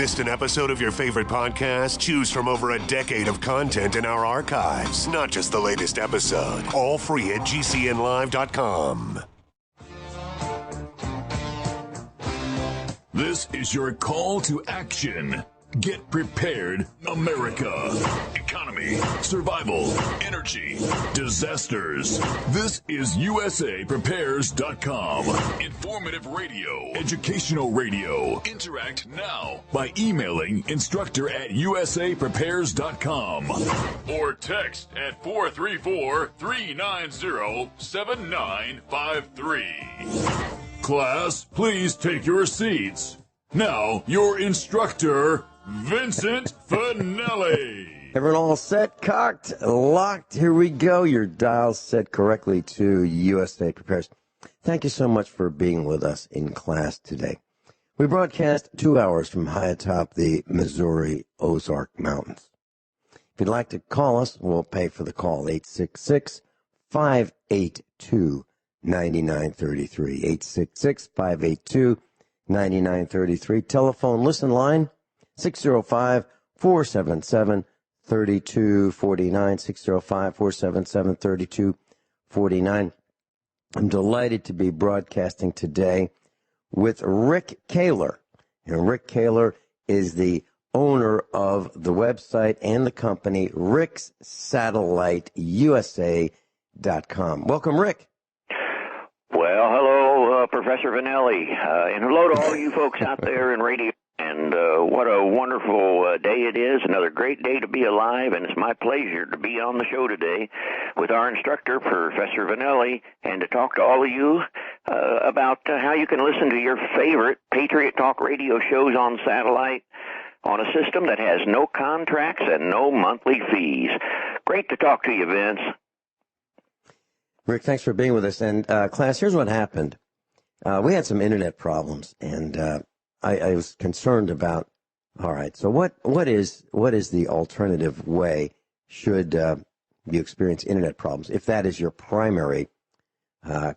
Missed an episode of your favorite podcast? Choose from over a decade of content in our archives, not just the latest episode. All free at GCNlive.com. This is your call to action. Get prepared, America. Economy, survival, energy, disasters. This is USAPrepares.com. Informative radio, educational radio. Interact now by emailing instructor@USAPrepares.com or text at 434-390-7953. Class, please take your seats. Now, your instructor, Vincent Finelli. Everyone all set, cocked, locked. Here we go. Your dial set correctly to USA Prepares. Thank you so much for being with us in class today. We broadcast 2 hours from high atop the Missouri Ozark Mountains. If you'd like to call us, we'll pay for the call. 866-582-9933. 866-582-9933. Telephone listen line 605-477-3249. 605-477-3249. I'm delighted to be broadcasting today with Rick Caylor. And Rick Caylor is the owner of the website and the company RicksSatelliteUSA.com. Welcome, Rick. Well, hello, Professor Finelli, and hello to all you folks out there in radio. And what a wonderful day it is, another great day to be alive, and it's my pleasure to be on the show today with our instructor, Professor Finelli, and to talk to all of you about how you can listen to your favorite Patriot Talk radio shows on satellite on a system that has no contracts and no monthly fees. Great to talk to you, Vince. Rick, thanks for being with us. And class, here's what happened. We had some internet problems, and I was concerned about, all right, so what is the alternative way should you experience internet problems, if that is your primary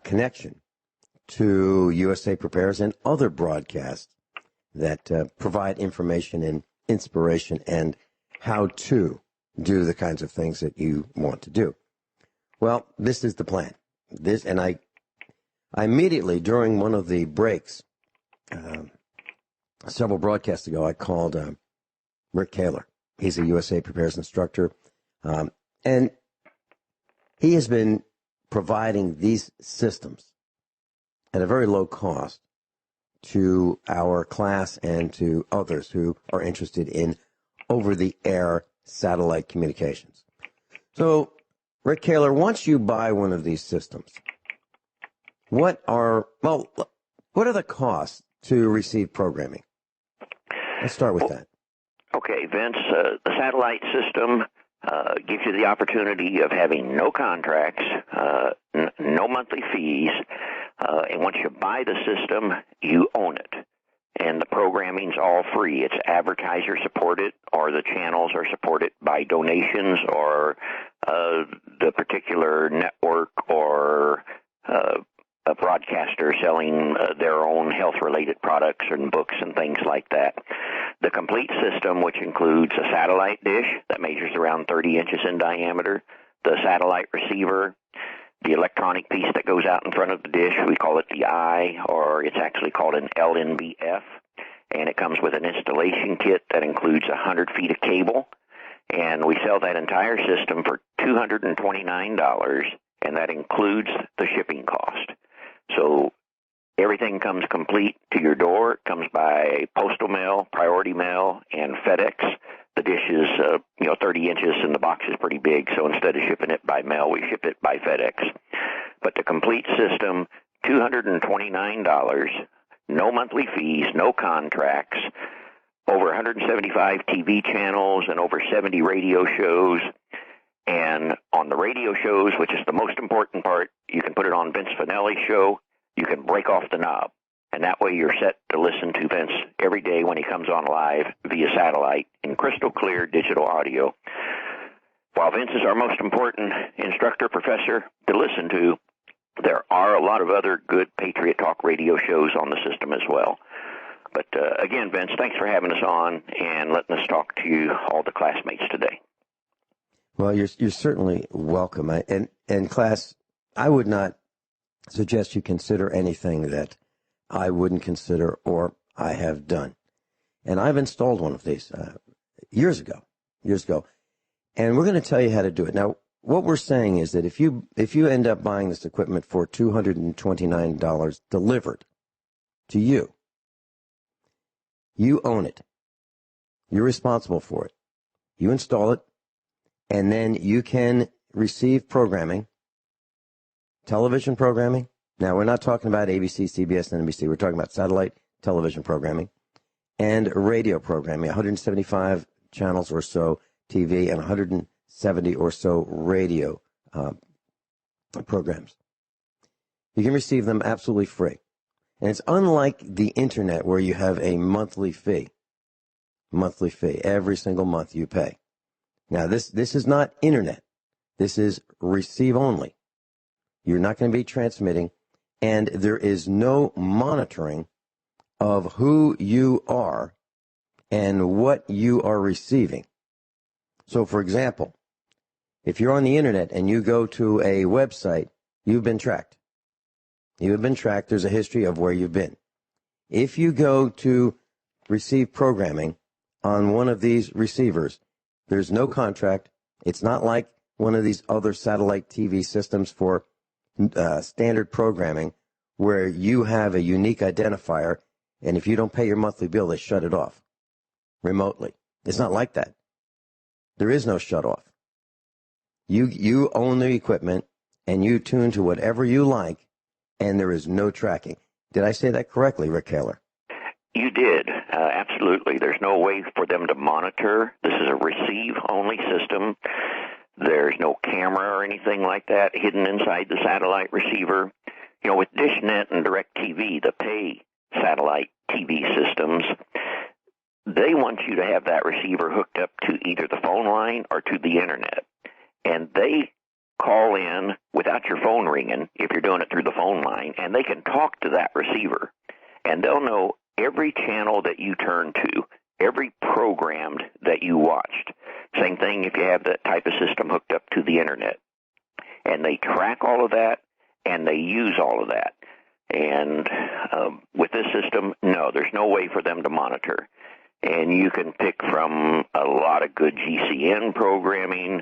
connection to USA Prepares and other broadcasts that provide information and inspiration and how to do the kinds of things that you want to do. Well, this is the plan. And I immediately, during one of the breaks, several broadcasts ago, I called Rick Caylor. He's a USA Prepares instructor, and he has been providing these systems at a very low cost to our class and to others who are interested in over-the-air satellite communications. So, Rick Caylor, once you buy one of these systems, what are the costs to receive programming? Let's start with that. Okay, Vince, the satellite system gives you the opportunity of having no contracts, no monthly fees, and once you buy the system, you own it. And the programming's all free. It's advertiser supported, or the channels are supported by donations, or the particular network or a broadcaster selling their own health-related products and books and things like that. The complete system, which includes a satellite dish that measures around 30 inches in diameter, the satellite receiver, the electronic piece that goes out in front of the dish, we call it the eye, or it's actually called an LNBF, and it comes with an installation kit that includes 100 feet of cable, and we sell that entire system for $229, and that includes the shipping cost. So everything comes complete to your door. It comes by postal mail, priority mail, and FedEx. The dish is, 30 inches, and the box is pretty big, so instead of shipping it by mail, we ship it by FedEx. But the complete system, $229, no monthly fees, no contracts, over 175 TV channels and over 70 radio shows. And on the radio shows, which is the most important part, you can put it on Vince Finelli's show. You can break off the knob, and that way you're set to listen to Vince every day when he comes on live via satellite in crystal clear digital audio. While Vince is our most important instructor professor to listen to, there are a lot of other good Patriot Talk radio shows on the system as well. But again, Vince, thanks for having us on and letting us talk to you, all the classmates today. Well, you're certainly welcome. And class, I would not suggest you consider anything that I wouldn't consider or I have done. And I've installed one of these years ago. And we're going to tell you how to do it. Now, what we're saying is that if you end up buying this equipment for $229 delivered to you, you own it. You're responsible for it. You install it, and then you can receive programming, television programming. Now, we're not talking about ABC, CBS, and NBC. We're talking about satellite television programming and radio programming, 175 channels or so TV and 170 or so radio programs. You can receive them absolutely free. And it's unlike the internet where you have a monthly fee. Every single month you pay. Now, this is not internet. This is receive only. You're not going to be transmitting, and there is no monitoring of who you are and what you are receiving. So, for example, if you're on the internet and you go to a website, you've been tracked. You have been tracked. There's a history of where you've been. If you go to receive programming on one of these receivers, there's no contract. It's not like one of these other satellite TV systems for standard programming where you have a unique identifier, and if you don't pay your monthly bill, they shut it off remotely. It's not like that. There is no shut off. You own the equipment, and you tune to whatever you like, and there is no tracking. Did I say that correctly, Rick Caylor? You did. Absolutely. There's no way for them to monitor. This is a receive-only system. There's no camera or anything like that hidden inside the satellite receiver. You know, with DishNet and DirecTV, the pay satellite TV systems, they want you to have that receiver hooked up to either the phone line or to the internet. And they call in without your phone ringing if you're doing it through the phone line, and they can talk to that receiver. And they'll know every channel that you turn to, every program that you watched. Same thing if you have that type of system hooked up to the internet. And they track all of that, and they use all of that. And with this system, no, there's no way for them to monitor. And you can pick from a lot of good GCN programming,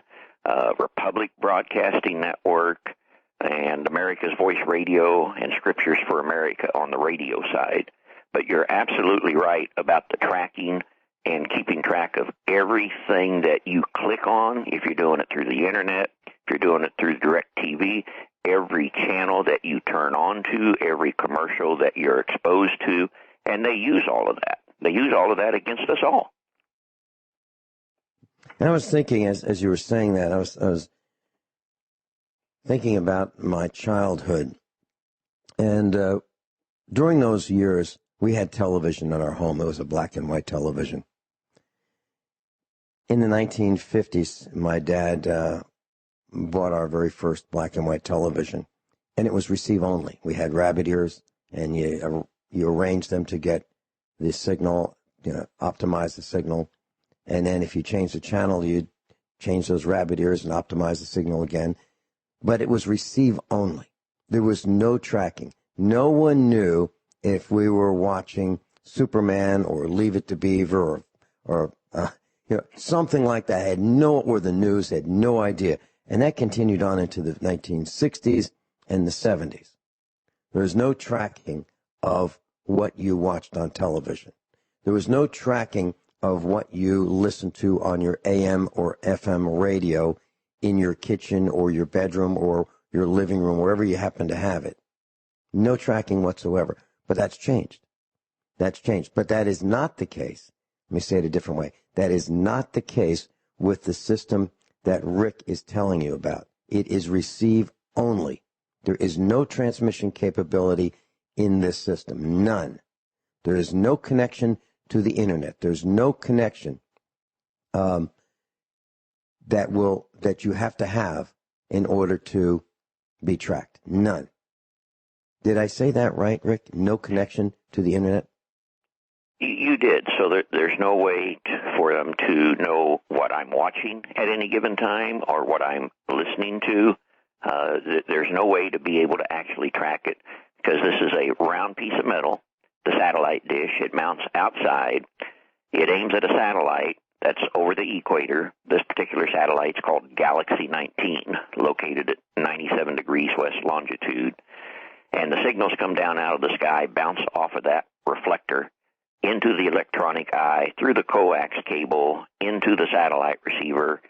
Republic Broadcasting Network, and America's Voice Radio, and Scriptures for America on the radio side. But you're absolutely right about the tracking and keeping track of everything that you click on, if you're doing it through the internet, if you're doing it through DirecTV, every channel that you turn on to, every commercial that you're exposed to, and they use all of that. They use all of that against us all. I was thinking, as you were saying that, I was thinking about my childhood. And during those years, we had television in our home. It was a black and white television. In the 1950s, my dad bought our very first black and white television, and it was receive only. We had rabbit ears, and you arranged them to get the signal, optimize the signal. And then if you change the channel, you'd change those rabbit ears and optimize the signal again. But it was receive only. There was no tracking. No one knew if we were watching Superman or Leave It to Beaver or something like that. Or the news, had no idea. And that continued on into the 1960s and the 70s. There was no tracking of what you watched on television. There was no tracking of what you listened to on your AM or FM radio in your kitchen or your bedroom or your living room, wherever you happen to have it. No tracking whatsoever. But that's changed. That's changed. But that is not the case. Let me say it a different way. That is not the case with the system that Rick is telling you about. It is receive only. There is no transmission capability in this system. None. There is no connection to the internet. There's no connection that you have to have in order to be tracked. None. Did I say that right, Rick? No connection to the internet? You did. So there's no way for them to know what I'm watching at any given time or what I'm listening to. There's no way to be able to actually track it because this is a round piece of metal, the satellite dish. It mounts outside. It aims at a satellite that's over the equator. This particular satellite's called Galaxy 19, located at 97 degrees west longitude. And the signals come down out of the sky, bounce off of that reflector into the electronic eye, through the coax cable, into the satellite receiver,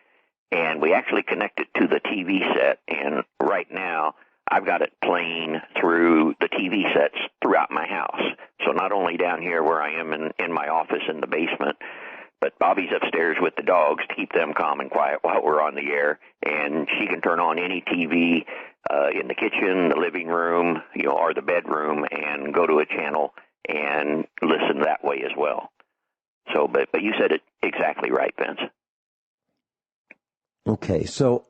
and we actually connect it to the TV set. And right now, I've got it playing through the TV sets throughout my house. So not only down here where I am in my office in the basement, but Bobby's upstairs with the dogs to keep them calm and quiet while we're on the air, and she can turn on any TV in the kitchen, the living room, or the bedroom, and go to a channel and listen that way as well. So, but you said it exactly right, Vince. Okay, so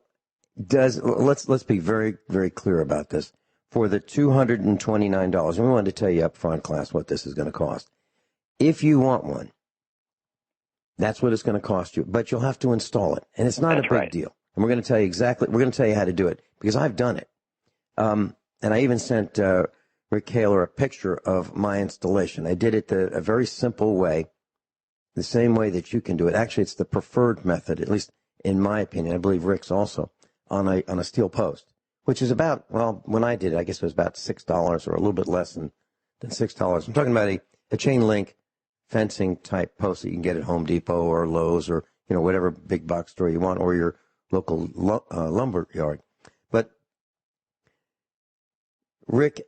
let's be very, very clear about this. For the $229, and we wanted to tell you up front, class, what this is going to cost. If you want one, that's what it's going to cost you, but you'll have to install it, and it's not a big deal. And we're going to tell you how to do it, because I've done it. And I even sent Rick Caylor a picture of my installation. I did it a very simple way, the same way that you can do it. Actually, it's the preferred method, at least in my opinion. I believe Rick's also on a steel post, which is about, well, when I did it, I guess it was about $6 or a little bit less than $6. I'm talking about a chain link fencing type post that you can get at Home Depot or Lowe's or, whatever big box store you want, or your local lumber yard. But Rick,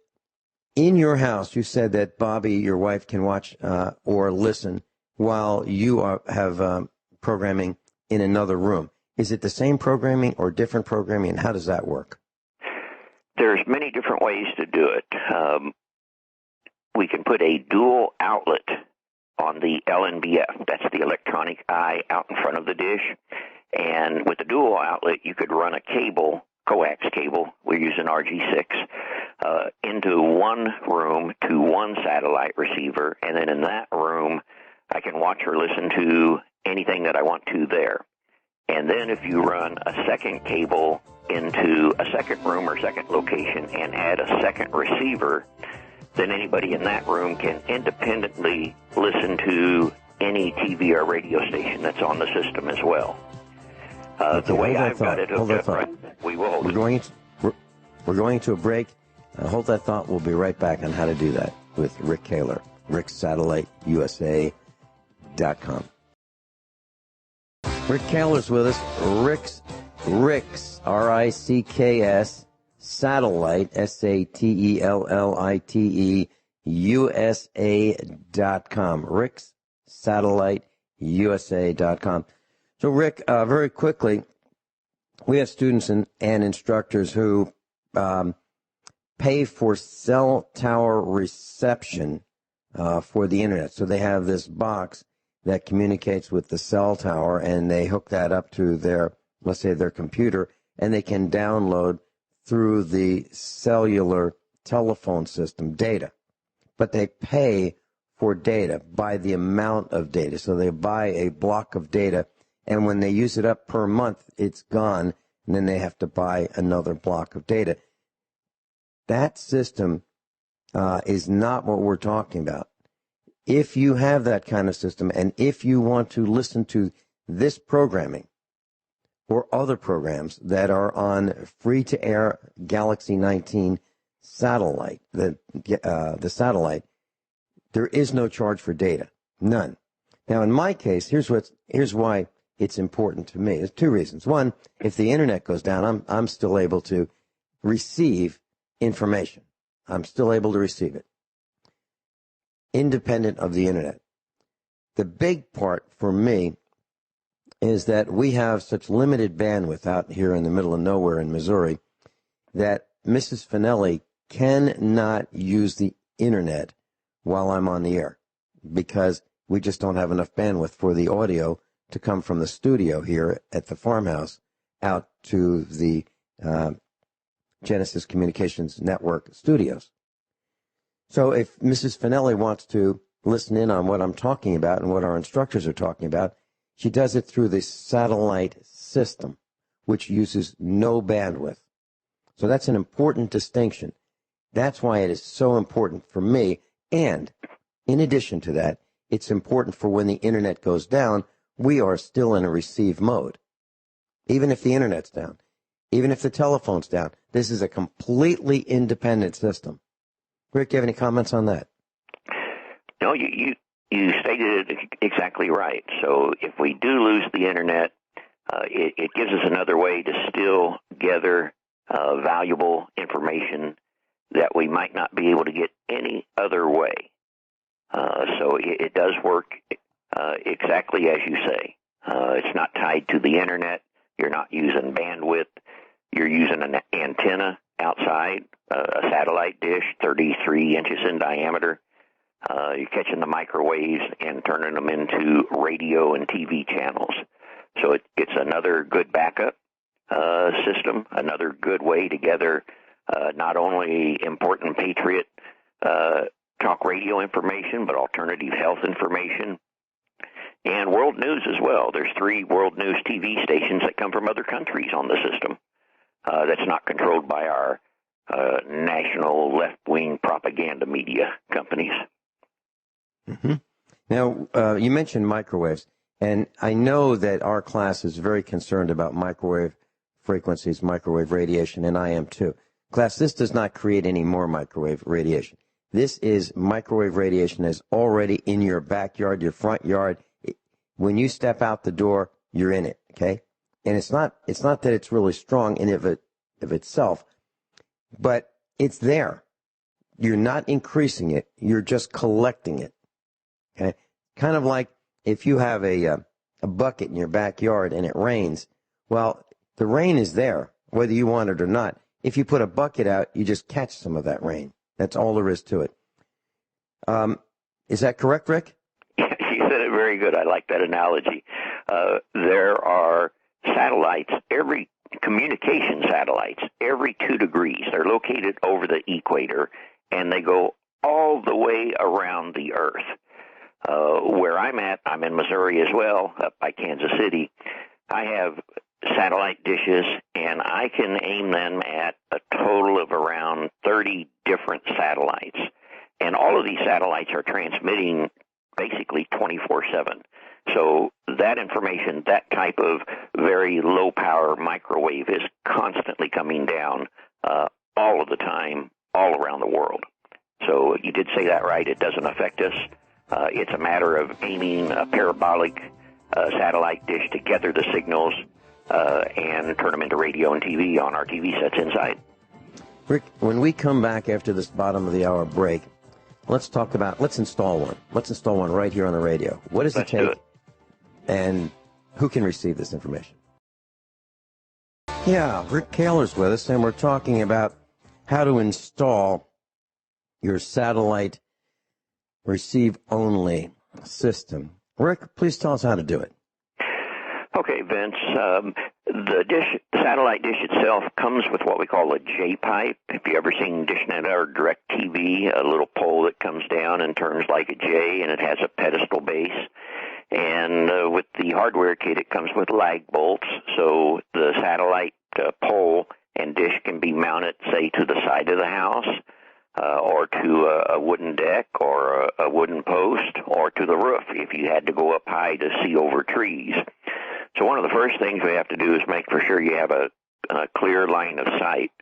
in your house, you said that Bobby, your wife, can watch or listen while you have programming in another room. Is it the same programming or different programming, and how does that work? There's many different ways to do it. We can put a dual outlet on the LNBF. That's the electronic eye out in front of the dish. And with the dual outlet, you could run a cable, coax cable, we're using RG6, into one room to one satellite receiver. And then in that room, I can watch or listen to anything that I want to there. And then if you run a second cable into a second room or second location and add a second receiver, then anybody in that room can independently listen to any TV or radio station that's on the system as well. The way I've got it hooked up, we will hold it. We're going to a break. Hold that thought. We'll be right back on how to do that with Rick Caylor, ricksatelliteusa.com. Rick Caylor's with us. Rick's, R-I-C-K-S, Satellite, S-A-T-E-L-L-I-T-E, USA.com. Rick's Satellite, USA.com. So, Rick, very quickly, we have students and instructors who pay for cell tower reception for the Internet. So they have this box that communicates with the cell tower, and they hook that up to their, let's say, their computer, and they can download through the cellular telephone system data. But they pay for data by the amount of data. So they buy a block of data, and when they use it up per month, it's gone, and then they have to buy another block of data. That system is not what we're talking about. If you have that kind of system, and if you want to listen to this programming or other programs that are on free-to-air Galaxy 19 satellite, the satellite, there is no charge for data, none. Now, in my case, here's why it's important to me. There's two reasons. One, if the Internet goes down, I'm still able to receive information. I'm still able to receive it, independent of the Internet. The big part for me is that we have such limited bandwidth out here in the middle of nowhere in Missouri that Mrs. Finelli cannot use the Internet while I'm on the air because we just don't have enough bandwidth for the audio to come from the studio here at the farmhouse out to the Genesis Communications Network studios. So if Mrs. Finelli wants to listen in on what I'm talking about and what our instructors are talking about, she does it through the satellite system, which uses no bandwidth. So that's an important distinction. That's why it is so important for me. And in addition to that, it's important for when the internet goes down, we are still in a receive mode. Even if the internet's down, even if the telephone's down, this is a completely independent system. Rick, do you have any comments on that? No, you stated it exactly right. So if we do lose the internet, it gives us another way to still gather valuable information that we might not be able to get any other way. So it does work exactly as you say. It's not tied to the internet. You're not using bandwidth. You're using an antenna outside, a satellite dish, 33 inches in diameter. You're catching the microwaves and turning them into radio and TV channels. So it's another good backup system, another good way to gather not only important Patriot talk radio information, but alternative health information and world news as well. There's 3 world news TV stations that come from other countries on the system. That's not controlled by our national left-wing propaganda media companies. Mm-hmm. Now, you mentioned microwaves, and I know that our class is very concerned about microwave frequencies, microwave radiation, and I am too. Class, this does not create any more microwave radiation. This is microwave radiation that's already in your backyard, your front yard. When you step out the door, you're in it, okay? And it's not that it's really strong in of itself, but it's there. You're not increasing it. You're just collecting it, okay? Kind of like if you have a bucket in your backyard and it rains. Well, the rain is there, whether you want it or not. If you put a bucket out, you just catch some of that rain. That's all there is to it. Is that correct, Rick? You said it very good. I like that analogy. There are satellites, communication satellites, every 2 degrees. They're located over the equator, and they go all the way around the Earth. Where I'm at, I'm in Missouri as well, up by Kansas City. I have satellite dishes, and I can aim them at a total of around 30 different satellites. And all of these satellites are transmitting basically 24/7. So that information, that type of very low-power microwave is constantly coming down all of the time, all around the world. So you did say that right. It doesn't affect us. It's a matter of aiming a parabolic satellite dish to gather the signals and turn them into radio and TV on our TV sets inside. Rick, when we come back after this bottom of the hour break, let's install one. Let's install one right here on the radio. What does it take? And who can receive this information? Yeah, Rick Caylor's with us, and we're talking about how to install your satellite receive-only system. Rick, please tell us how to do it. Okay, Vince. The satellite dish itself comes with what we call a J-pipe. If you ever seen DishNet or DirecTV, a little pole that comes down and turns like a J, and it has a pedestal base. And with the hardware kit, it comes with lag bolts, so the satellite pole and dish can be mounted, say, to the side of the house, or to a wooden deck, or a wooden post, or to the roof if you had to go up high to see over trees. So one of the first things we have to do is make for sure you have a clear line of sight.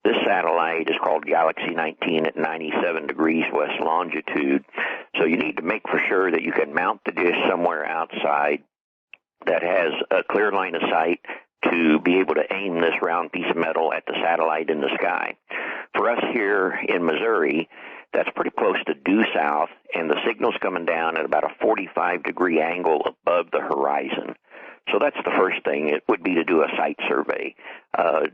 This satellite is called Galaxy 19 at 97 degrees west longitude. So you need to make for sure that you can mount the dish somewhere outside that has a clear line of sight to be able to aim this round piece of metal at the satellite in the sky. For us here in Missouri, that's pretty close to due south, and the signal's coming down at about a 45-degree angle above the horizon. So that's the first thing. It would be to do a site survey.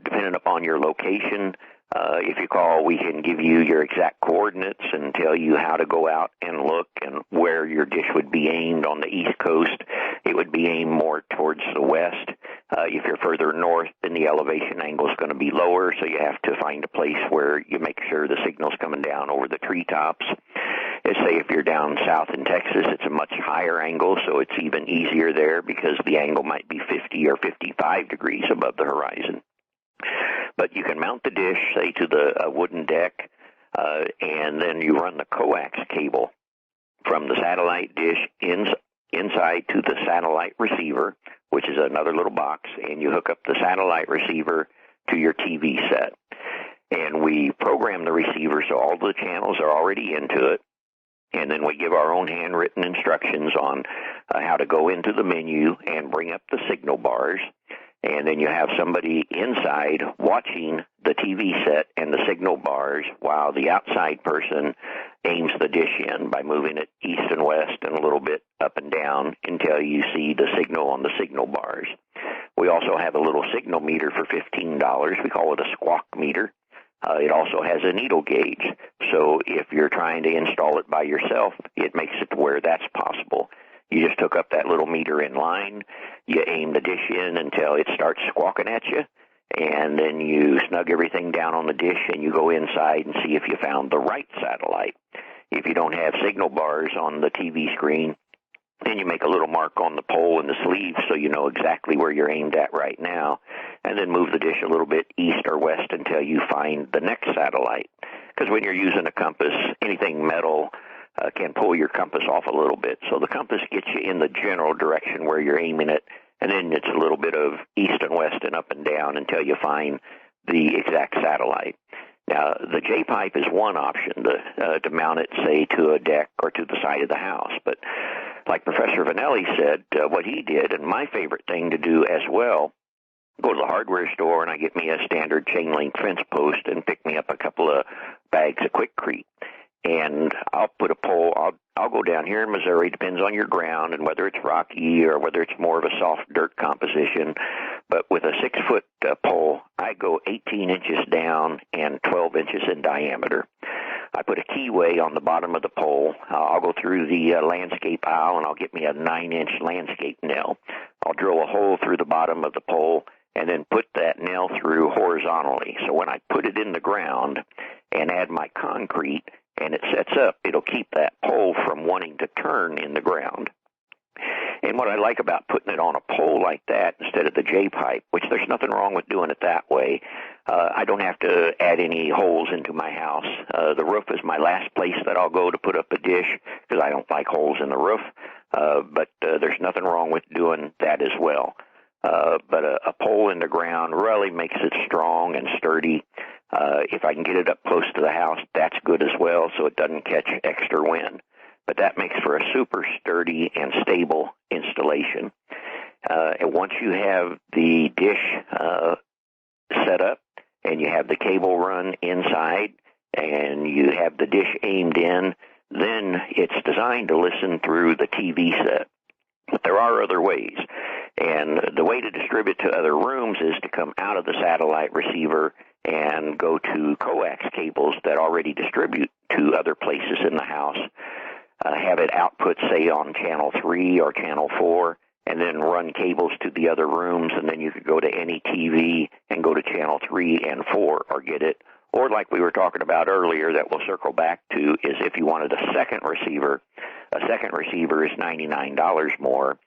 Depending upon your location, if you call, we can give you your exact coordinates and tell you how to go out and look and where your dish would be aimed. On the East Coast, it would be aimed more towards the west. If you're further north, then the elevation angle is going to be lower, so you have to find a place where you make sure the signal's coming down over the treetops. Say if you're down south in Texas, it's a much higher angle, so it's even easier there because the angle might be 50 or 55 degrees above the horizon. But you can mount the dish, say, to the wooden deck, and then you run the coax cable from the satellite dish inside to the satellite receiver, which is another little box, and you hook up the satellite receiver to your TV set. And we program the receiver so all the channels are already into it, and then we give our own handwritten instructions on how to go into the menu and bring up the signal bars. And then you have somebody inside watching the TV set and the signal bars while the outside person aims the dish in by moving it east and west and a little bit up and down until you see the signal on the signal bars. We also have a little signal meter for $15. We call it a squawk meter. It also has a needle gauge, so if you're trying to install it by yourself, it makes it to where that's possible. You just hook up that little meter in line, you aim the dish in until it starts squawking at you, and then you snug everything down on the dish and you go inside and see if you found the right satellite. If you don't have signal bars on the TV screen, then you make a little mark on the pole and the sleeve so you know exactly where you're aimed at right now, and then move the dish a little bit east or west until you find the next satellite. Because when you're using a compass, anything metal can pull your compass off a little bit. So the compass gets you in the general direction where you're aiming it, and then it's a little bit of east and west and up and down until you find the exact satellite. Now, the J-pipe is one option to mount it, say, to a deck or to the side of the house. But like Professor Finelli said, what he did, and my favorite thing to do as well, go to the hardware store and I get me a standard chain link fence post and pick me up a couple of bags of Quickcrete. And I'll put a pole, I'll go down here in Missouri, depends on your ground and whether it's rocky or whether it's more of a soft dirt composition. But with a 6-foot pole, I go 18 inches down and 12 inches in diameter. I put a keyway on the bottom of the pole. I'll go through the landscape aisle and I'll get me a 9-inch landscape nail. I'll drill a hole through the bottom of the pole and then put that nail through horizontally. So when I put it in the ground and add my concrete and it sets up, it'll keep that pole from wanting to turn in the ground. And what I like about putting it on a pole like that instead of the J-pipe, which there's nothing wrong with doing it that way, I don't have to add any holes into my house. The roof is my last place that I'll go to put up a dish because I don't like holes in the roof, but there's nothing wrong with doing that as well. But a pole in the ground really makes it strong and sturdy. If I can get it up close to the house, that's good as well, so it doesn't catch extra wind. But that makes for a super sturdy and stable installation. And once you have the dish set up and you have the cable run inside and you have the dish aimed in, then it's designed to listen through the TV set. But there are other ways. And the way to distribute to other rooms is to come out of the satellite receiver and go to coax cables that already distribute to other places in the house. Have it output, say, on channel 3 or channel 4, and then run cables to the other rooms, and then you could go to any TV and go to channel 3 and 4 or get it. Or like we were talking about earlier that we'll circle back to is if you wanted a second receiver is $99 more,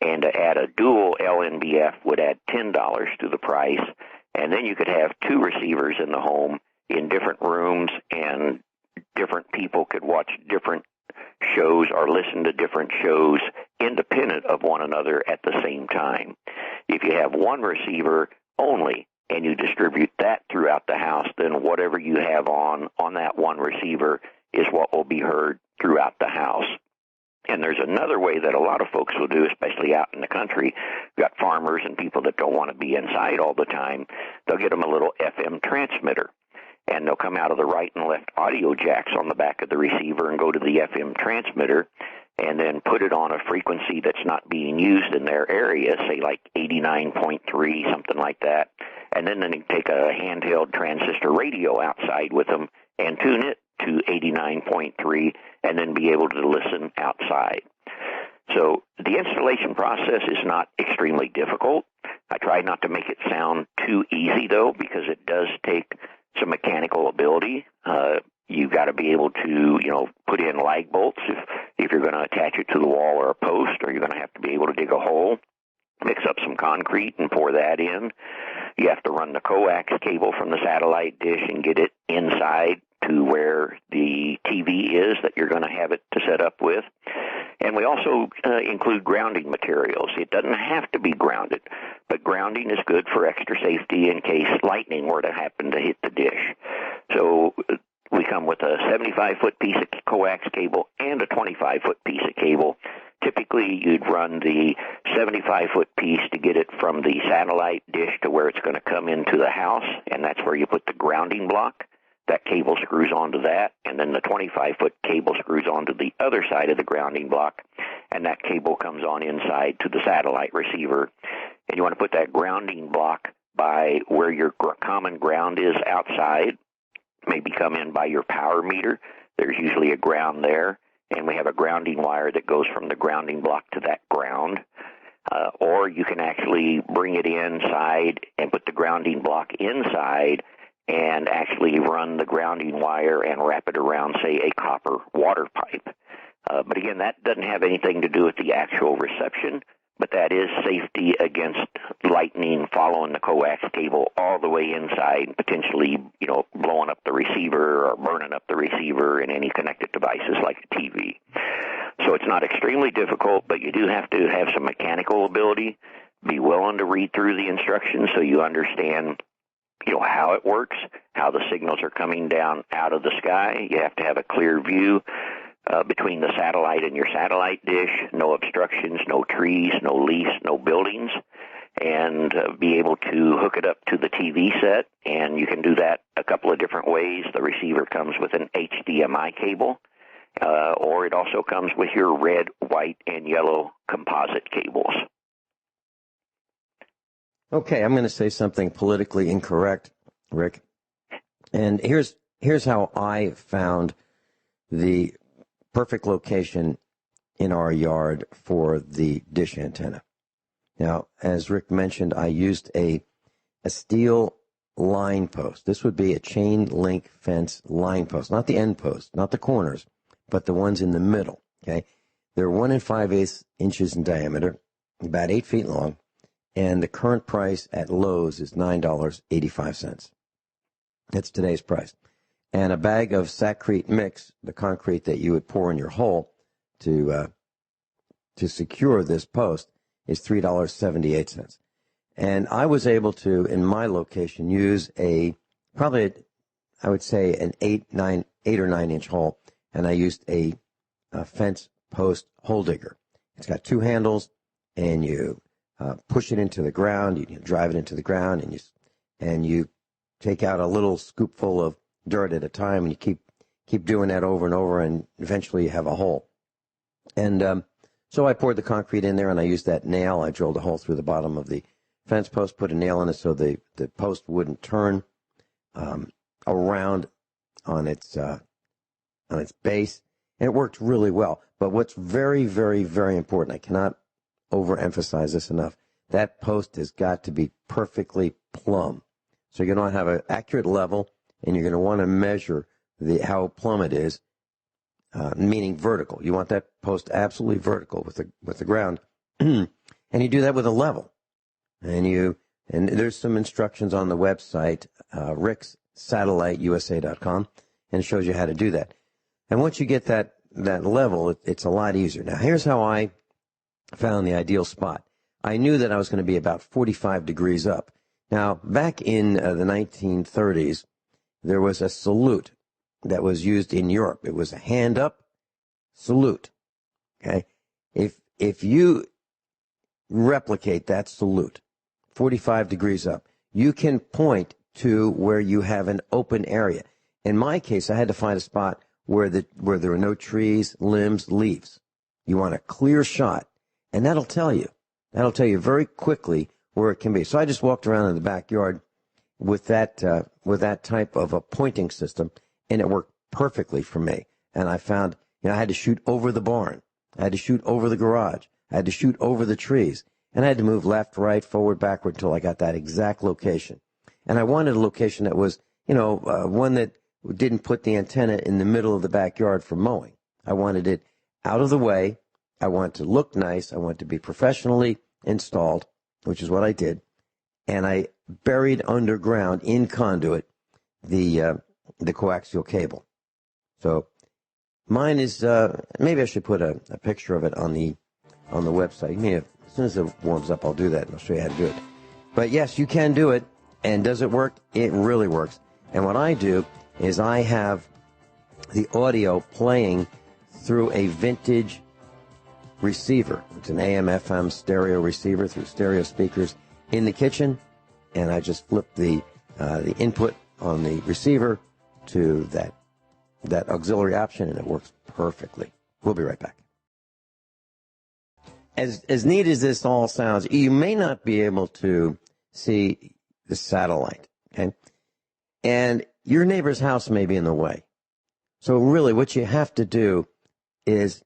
and to add a dual LNBF would add $10 to the price, and then you could have 2 receivers in the home in different rooms, and different people could watch different shows or listen to different shows independent of one another at the same time. If you have one receiver only and you distribute that throughout the house, then whatever you have on that one receiver is what will be heard throughout the house. And there's another way that a lot of folks will do, especially out in the country. You've got farmers and people that don't want to be inside all the time. They'll get them a little FM transmitter. And they'll come out of the right and left audio jacks on the back of the receiver and go to the FM transmitter and then put it on a frequency that's not being used in their area, say like 89.3, something like that. And then they take a handheld transistor radio outside with them and tune it to 89.3 and then be able to listen outside. So the installation process is not extremely difficult. I try not to make it sound too easy, though, because it does take some mechanical ability. You've got to be able to, put in lag bolts if you're going to attach it to the wall or a post, or you're going to have to be able to dig a hole, mix up some concrete and pour that in. You have to run the coax cable from the satellite dish and get it inside to where the TV is that you're going to have it to set up with. And we also include grounding materials. It doesn't have to be grounded, but grounding is good for extra safety in case lightning were to happen to hit the dish. So we come with a 75-foot piece of coax cable and a 25-foot piece of cable. Typically, you'd run the 75-foot piece to get it from the satellite dish to where it's going to come into the house, and that's where you put the grounding block. That cable screws onto that, and then the 25-foot cable screws onto the other side of the grounding block, and that cable comes on inside to the satellite receiver. And you want to put that grounding block by where your common ground is outside. Maybe come in by your power meter. There's usually a ground there, and we have a grounding wire that goes from the grounding block to that ground. Or you can actually bring it inside and put the grounding block inside and actually run the grounding wire and wrap it around, say, a copper water pipe. But again, that doesn't have anything to do with the actual reception, but that is safety against lightning following the coax cable all the way inside, potentially, blowing up the receiver or burning up the receiver and any connected devices like a TV. So it's not extremely difficult, but you do have to have some mechanical ability, be willing to read through the instructions so you understand how it works, how the signals are coming down out of the sky. You have to have a clear view between the satellite and your satellite dish, no obstructions, no trees, no leaves, no buildings, and be able to hook it up to the TV set. And you can do that a couple of different ways. The receiver comes with an HDMI cable, or it also comes with your red, white, and yellow composite cables. Okay, I'm going to say something politically incorrect, Rick. And here's how I found the perfect location in our yard for the dish antenna. Now, as Rick mentioned, I used a steel line post. This would be a chain link fence line post, not the end post, not the corners, but the ones in the middle. Okay, they're 1 5/8 inches in diameter, about 8 feet long. And the current price at Lowe's is $9.85. That's today's price. And a bag of Saccrete mix, the concrete that you would pour in your hole to secure this post, is $3.78. And I was able to, in my location, use I would say an 8 or 9 inch hole. And I used a fence post hole digger. It's got 2 handles, and you push it into the ground. You drive it into the ground, and you take out a little scoopful of dirt at a time, and you keep doing that over and over, and eventually you have a hole. And so I poured the concrete in there, and I used that nail. I drilled a hole through the bottom of the fence post, put a nail in it so the post wouldn't turn around on its base, and it worked really well. But what's very, very, very important, I cannot overemphasize this enough, that post has got to be perfectly plumb. So you're going to have an accurate level, and you're going to want to measure how plumb it is, meaning vertical. You want that post absolutely vertical with the ground, and you do that with a level. And there's some instructions on the website, rickssatelliteusa.com, and it shows you how to do that. And once you get that level, it's a lot easier. Now, here's how I found the ideal spot. I knew that I was going to be about 45 degrees up. Now, back in the 1930s, there was a salute that was used in Europe. It was a hand up salute. Okay? If you replicate that salute, 45 degrees up, you can point to where you have an open area. In my case, I had to find a spot where there were no trees, limbs, leaves. You want a clear shot, and that'll tell you very quickly where it can be. So I just walked around in the backyard with that type of a pointing system, and it worked perfectly for me. And I found, I had to shoot over the barn, I had to shoot over the garage, I had to shoot over the trees, and I had to move left, right, forward, backward until I got that exact location. And I wanted a location that was, one that didn't put the antenna in the middle of the backyard for mowing. I wanted it out of the way. I want it to look nice. I want it to be professionally installed, which is what I did. And I buried underground in conduit the coaxial cable. So mine is, maybe I should put a picture of it on the website. Maybe as soon as it warms up, I'll do that and I'll show you how to do it. But yes, you can do it. And does it work? It really works. And what I do is I have the audio playing through a vintage receiver. It's an AM/FM stereo receiver through stereo speakers in the kitchen, and I just flip the input on the receiver to that auxiliary option, and it works perfectly. We'll be right back. As neat as this all sounds, you may not be able to see the satellite, okay? And your neighbor's house may be in the way. So really what you have to do is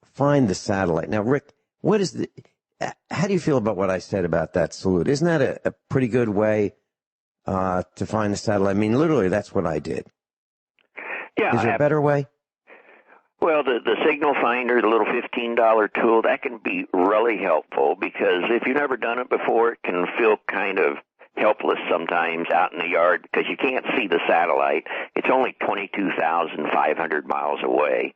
find the satellite. Now, Rick, how do you feel about what I said about that salute? Isn't that a pretty good way to find the satellite? I mean, literally, that's what I did. Yeah. Is there a better way? Well, the signal finder, the little $15 tool, that can be really helpful because if you've never done it before, it can feel kind of helpless sometimes out in the yard because you can't see the satellite. It's only 22,500 miles away.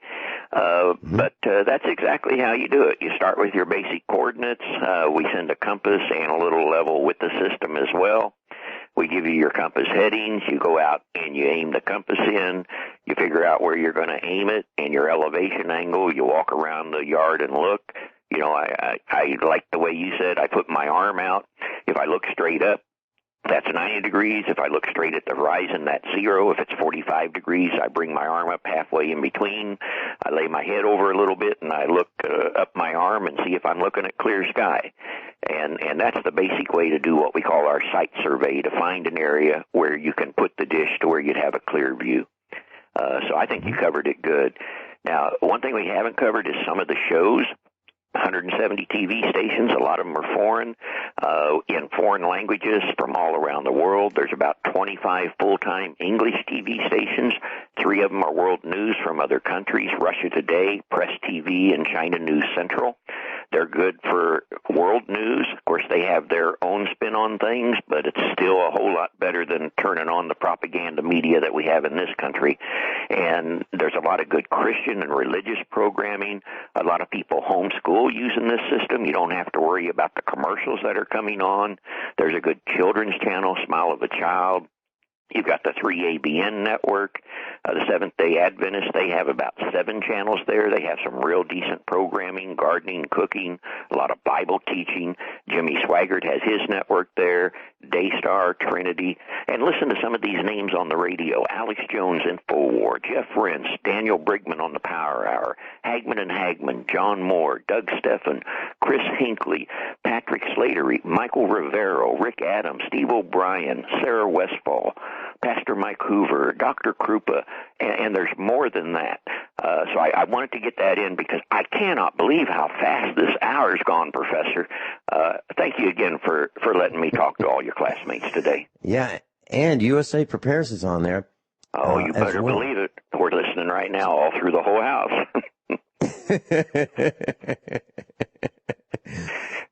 But that's exactly how you do it. You start with your basic coordinates. We send a compass and a little level with the system as well. We give you your compass headings. You go out and you aim the compass in. You figure out where you're going to aim it and your elevation angle. You walk around the yard and look. You know, I like the way you said I put my arm out. If I look straight up, that's 90 degrees. If I look straight at the horizon, that's 0. If it's 45 degrees, I bring my arm up halfway in between. I lay my head over a little bit, and I look up my arm and see if I'm looking at clear sky. And that's the basic way to do what we call our site survey, to find an area where you can put the dish to where you'd have a clear view. So I think you covered it good. Now, one thing we haven't covered is some of the shows. 170 TV stations, a lot of them are foreign, in foreign languages from all around the world. There's about 25 full-time English TV stations. 3 of them are world news from other countries, Russia Today, Press TV, and China News Central. They're good for world news. Of course, they have their own spin on things, but it's still a whole lot better than turning on the propaganda media that we have in this country. And there's a lot of good Christian and religious programming. A lot of people homeschool using this system. You don't have to worry about the commercials that are coming on. There's a good children's channel, Smile of a Child. You've got the 3ABN network, the Seventh-day Adventists. They have about 7 channels there. They have some real decent programming, gardening, cooking, a lot of Bible teaching. Jimmy Swaggart has his network there, Daystar, Trinity. And listen to some of these names on the radio. Alex Jones, InfoWar, Jeff Rentz, Daniel Brigman on the Power Hour, Hagman and Hagman, John Moore, Doug Steffen, Chris Hinckley, Patrick Slatery, Michael Rivero, Rick Adams, Steve O'Brien, Sarah Westfall, Pastor Mike Hoover, Dr. Krupa, and there's more than that. So I wanted to get that in because I cannot believe how fast this hour's gone, Professor. Thank you again for letting me talk to all your classmates today. Yeah, and USA Prepares is on there. Oh, you better believe it. We're listening right now all through the whole house.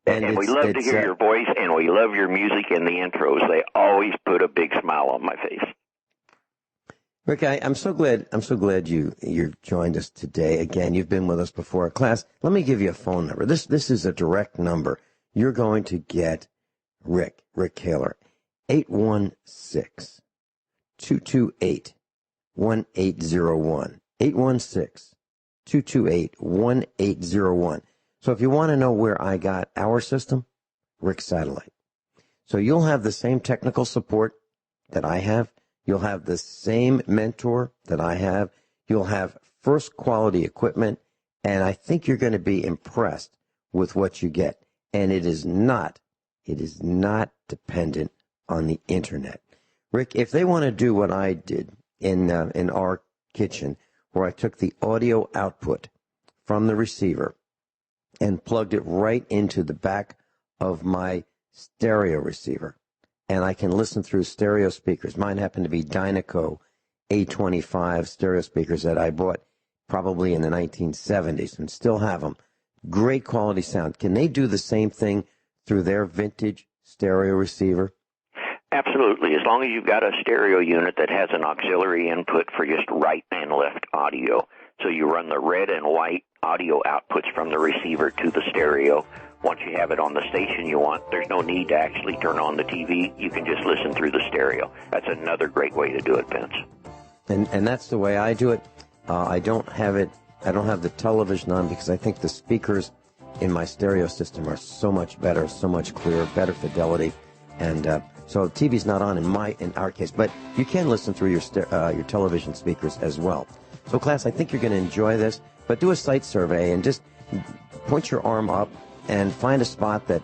And we love to hear your voice, and we love your music and the intros. They always put a big smile on my face. Rick, I'm so glad you joined us today. Again, you've been with us before. Class, let me give you a phone number. This is a direct number. You're going to get Rick Caylor, 816-228-1801. 816-228-1801. So if you want to know where I got our system, Rick Satellite. So you'll have the same technical support that I have. You'll have the same mentor that I have. You'll have first quality equipment. And I think you're going to be impressed with what you get. And it is not dependent on the internet. Rick, if they want to do what I did in our kitchen, where I took the audio output from the receiver and plugged it right into the back of my stereo receiver, and I can listen through stereo speakers. Mine happen to be Dynaco A25 stereo speakers that I bought probably in the 1970s and still have them. Great quality sound. Can they do the same thing through their vintage stereo receiver? Absolutely. As long as you've got a stereo unit that has an auxiliary input for just right and left audio. So you run the red and white audio outputs from the receiver to the stereo. Once you have it on the station you want, there's no need to actually turn on the TV. You can just listen through the stereo. That's another great way to do it, Vince. And that's the way I do it. I don't have the television on because I think the speakers in my stereo system are so much better, so much clearer, better fidelity, and so TV's not on in our case. But you can listen through your television speakers as well. So, class, I think you're going to enjoy this. But do a site survey and just point your arm up and find a spot that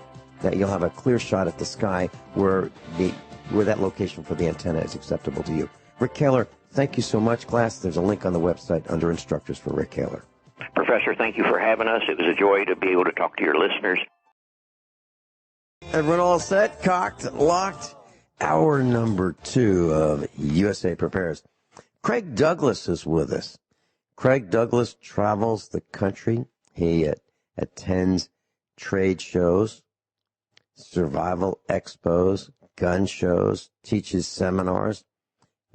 you'll have a clear shot at the sky where that location for the antenna is acceptable to you. Rick Caylor, thank you so much, class. There's a link on the website under instructors for Rick Caylor. Professor, thank you for having us. It was a joy to be able to talk to your listeners. Everyone all set, cocked, locked? Hour number 2 of USA Prepares. Craig Douglas is with us. Craig Douglas travels the country. He attends trade shows, survival expos, gun shows, teaches seminars.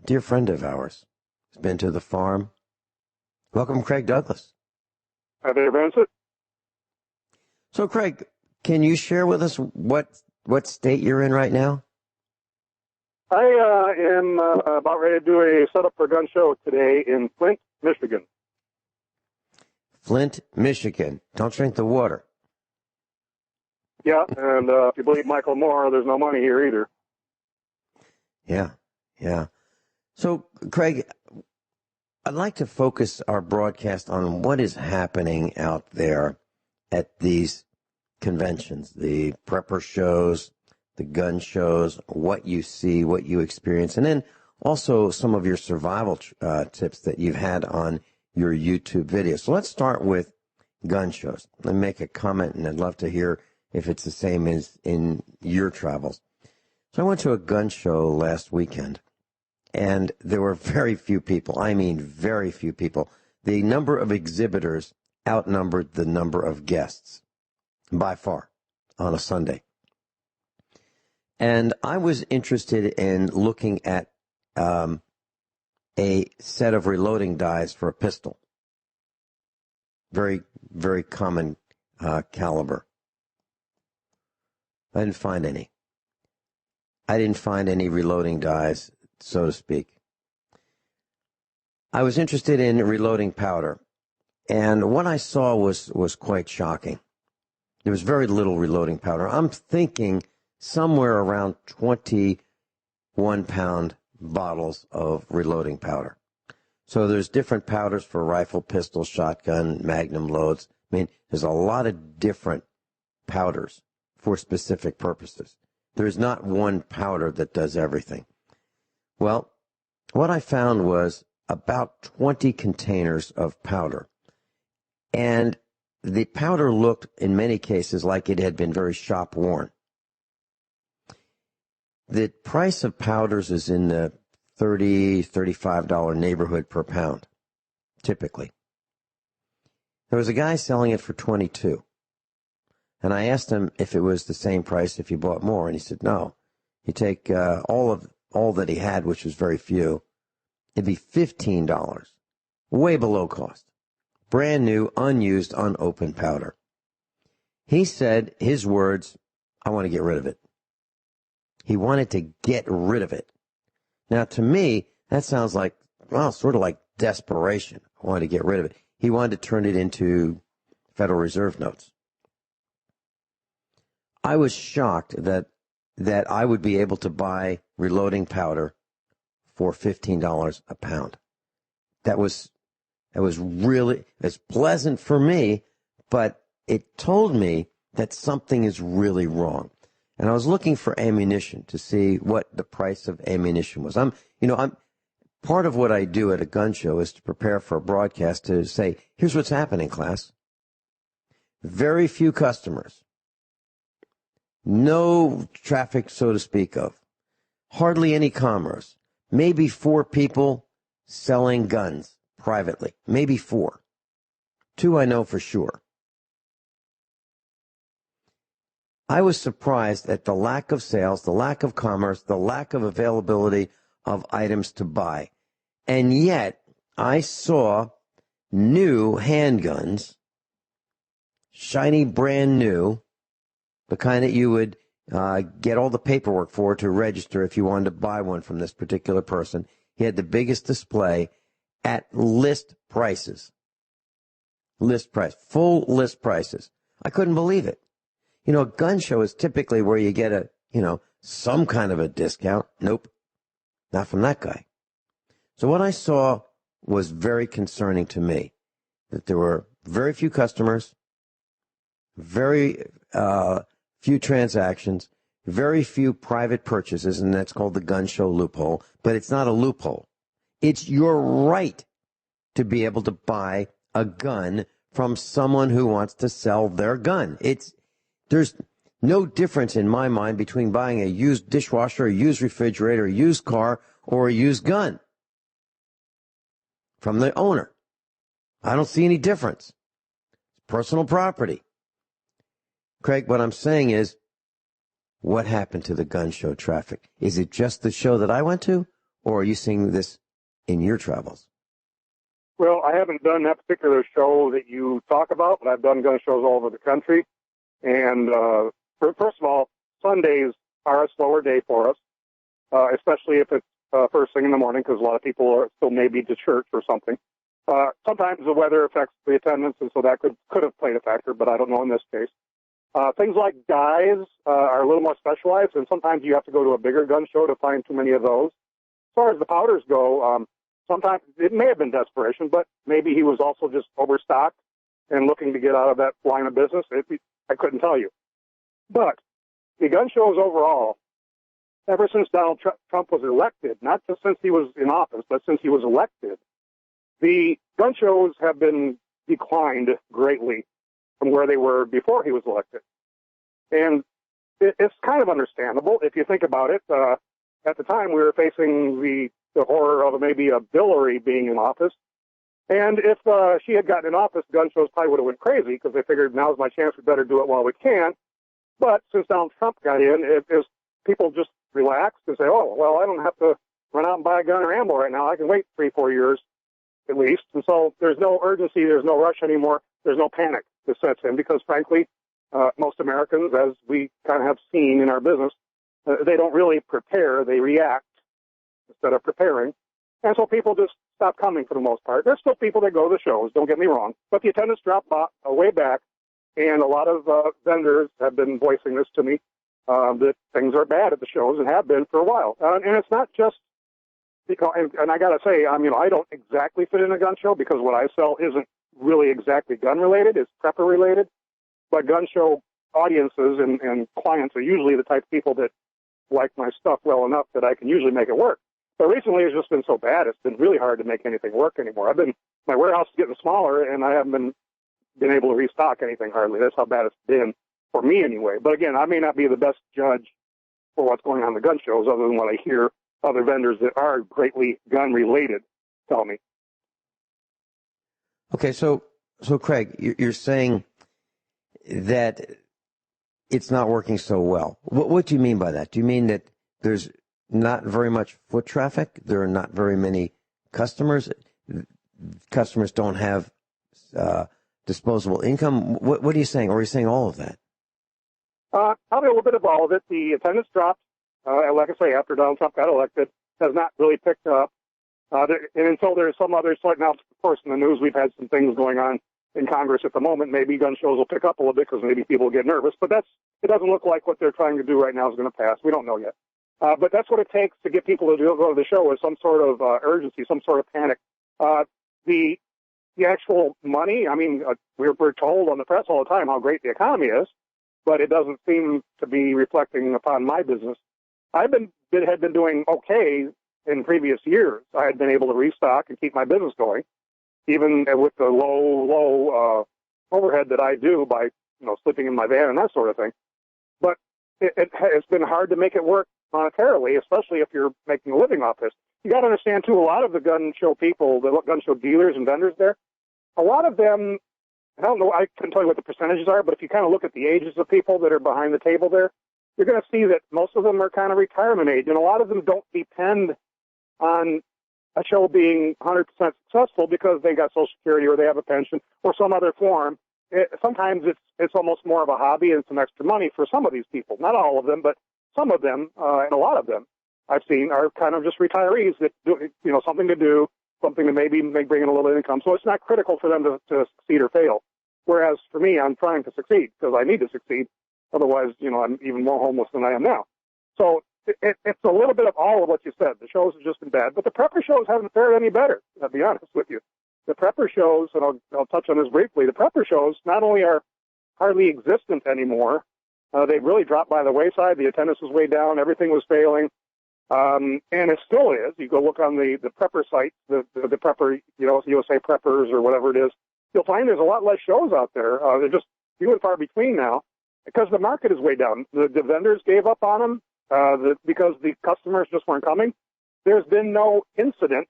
A dear friend of ours. He's been to the farm. Welcome, Craig Douglas. Hi there, Vincent. So, Craig, can you share with us what state you're in right now? I am about ready to do a setup for a gun show today in Flint, Michigan. Flint, Michigan. Don't drink the water. Yeah, and if you believe Michael Moore, there's no money here either. Yeah. So, Craig, I'd like to focus our broadcast on what is happening out there at these conventions, the prepper shows, the gun shows, what you see, what you experience, and then also some of your survival tips that you've had on your YouTube videos. So let's start with gun shows. Let me make a comment, and I'd love to hear if it's the same as in your travels. So I went to a gun show last weekend, and there were very few people. I mean, very few people. The number of exhibitors outnumbered the number of guests by far on a Sunday. And I was interested in looking at a set of reloading dies for a pistol. Very, very common caliber. I didn't find any. I didn't find any reloading dies, so to speak. I was interested in reloading powder, and what I saw was quite shocking. There was very little reloading powder. I'm thinking somewhere around 21-pound bottles of reloading powder. So there's different powders for rifle, pistol, shotgun, magnum loads. I mean, there's a lot of different powders for specific purposes. There's not one powder that does everything. Well, what I found was about 20 containers of powder. And the powder looked, in many cases, like it had been very shop-worn. The price of powders is in the $30, $35 neighborhood per pound, typically. There was a guy selling it for $22. And I asked him if it was the same price if you bought more, and he said no. You take all that he had, which was very few, it'd be $15, way below cost. Brand new, unused, unopened powder. He said, his words, I want to get rid of it. He wanted to get rid of it. Now, to me, that sounds like, well, sort of like desperation. I wanted to get rid of it. He wanted to turn it into Federal Reserve notes. I was shocked that I would be able to buy reloading powder for $15 a pound. That was really, it's pleasant for me, but it told me that something is really wrong. And I was looking for ammunition to see what the price of ammunition was. I'm part of what I do at a gun show is to prepare for a broadcast to say, here's what's happening, class. Very few customers. No traffic, so to speak of. hardly any commerce, maybe 4 people selling guns privately, maybe 4. 2 I know for sure. I was surprised at the lack of sales, the lack of commerce, the lack of availability of items to buy. And yet, I saw new handguns, shiny, brand new, the kind that you would get all the paperwork for to register if you wanted to buy one from this particular person. He had the biggest display at list prices. List price, full list prices. I couldn't believe it. You know, a gun show is typically where you get some kind of a discount. Nope, not from that guy. So what I saw was very concerning to me, that there were very few customers, very few transactions, very few private purchases, and that's called the gun show loophole. But it's not a loophole. It's your right to be able to buy a gun from someone who wants to sell their gun. There's no difference in my mind between buying a used dishwasher, a used refrigerator, a used car, or a used gun from the owner. I don't see any difference. It's personal property. Craig, what I'm saying is, what happened to the gun show traffic? Is it just the show that I went to, or are you seeing this in your travels? Well, I haven't done that particular show that you talk about, but I've done gun shows all over the country. And first of all, Sundays are a slower day for us, especially if it's first thing in the morning, because a lot of people are still maybe to church or something. Sometimes the weather affects the attendance, and so that could have played a factor, but I don't know in this case. Things like dyes are a little more specialized, and sometimes you have to go to a bigger gun show to find too many of those. As far as the powders go, sometimes it may have been desperation, but maybe he was also just overstocked and looking to get out of that line of business. I couldn't tell you. But the gun shows overall, ever since Donald Trump was elected, not just since he was in office, but since he was elected, the gun shows have been declined greatly from where they were before he was elected. And it's kind of understandable if you think about it. At the time, we were facing the horror of maybe a Hillary being in office. And if she had gotten in office, gun shows probably would have went crazy because they figured now's my chance, we better do it while we can. But since Donald Trump got in, people just relaxed and say, oh, well, I don't have to run out and buy a gun or ammo right now. I can wait 3-4 years at least. And so there's no urgency, there's no rush anymore, there's no panic that sets in because, frankly, most Americans, as we kind of have seen in our business, they don't really prepare, they react instead of preparing. And so people just stop coming for the most part. There's still people that go to the shows, don't get me wrong, but the attendance dropped way back, and a lot of vendors have been voicing this to me, that things are bad at the shows and have been for a while. And it's not just because, and I got to say, I don't exactly fit in a gun show because what I sell isn't really exactly gun related, it's prepper related, but gun show audiences and clients are usually the type of people that like my stuff well enough that I can usually make it work. But recently it's just been so bad, it's been really hard to make anything work anymore. My warehouse is getting smaller, and I haven't been able to restock anything hardly. That's how bad it's been for me anyway. But again, I may not be the best judge for what's going on in the gun shows other than what I hear other vendors that are greatly gun-related tell me. Okay, so Craig, you're saying that it's not working so well. What do you mean by that? Do you mean that there's not very much foot traffic? There are not very many customers? Customers don't have disposable income? What are you saying? Or are you saying all of that? Probably a little bit of all of it. The attendance dropped, like I say, after Donald Trump got elected, has not really picked up. And until there's some other sort, now, of course, in the news, we've had some things going on in Congress at the moment. Maybe gun shows will pick up a little bit because maybe people get nervous. But it doesn't look like what they're trying to do right now is going to pass. We don't know yet. But that's what it takes to get people to go to the show is some sort of urgency, some sort of panic. The actual money, we're told on the press all the time how great the economy is, but it doesn't seem to be reflecting upon my business. Had been doing okay in previous years. I had been able to restock and keep my business going, even with the low overhead that I do by sleeping in my van and that sort of thing. But it's been hard to make it work monetarily, especially if you're making a living off this. You got to understand, too, a lot of the gun show people, the gun show dealers and vendors there, a lot of them, I don't know, I couldn't tell you what the percentages are, but if you kind of look at the ages of people that are behind the table there, you're going to see that most of them are kind of retirement age, and a lot of them don't depend on a show being 100% successful because they got Social Security or they have a pension or some other form. Sometimes it's almost more of a hobby and some extra money for some of these people. Not all of them, but some of them, and a lot of them I've seen are kind of just retirees that do, something to do, something to maybe bring in a little income. So it's not critical for them to succeed or fail. Whereas for me, I'm trying to succeed because I need to succeed. Otherwise, I'm even more homeless than I am now. So it's a little bit of all of what you said. The shows have just been bad, but the prepper shows haven't fared any better, I'll be honest with you. The prepper shows, and I'll touch on this briefly, the prepper shows not only are hardly existent anymore, they've really dropped by the wayside. The attendance was way down. Everything was failing. And it still is. You go look on the prepper site, the prepper, USA Preppers or whatever it is, you'll find there's a lot less shows out there. They're just few and far between now because the market is way down. The vendors gave up on them because the customers just weren't coming. There's been no incident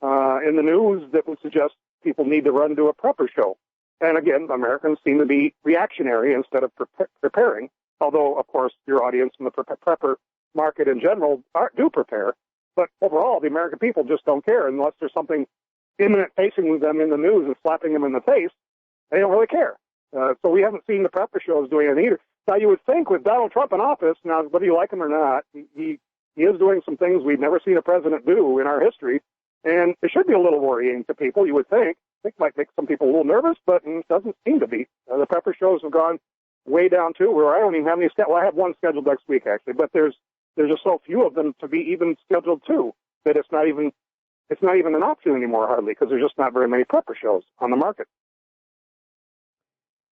in the news that would suggest people need to run to a prepper show. And again, Americans seem to be reactionary instead of preparing, although, of course, your audience and the prepper market in general do prepare. But overall, the American people just don't care unless there's something imminent facing them in the news and slapping them in the face. They don't really care. So we haven't seen the prepper shows doing anything either. Now, you would think with Donald Trump in office, now, whether you like him or not, he is doing some things we've never seen a president do in our history. And it should be a little worrying to people, you would think. I think it might make some people a little nervous, but it doesn't seem to be. The prepper shows have gone way down, too, where I don't even have any well, I have one scheduled next week, actually, but there's just so few of them to be even scheduled, too, that it's not even an option anymore, hardly, because there's just not very many prepper shows on the market.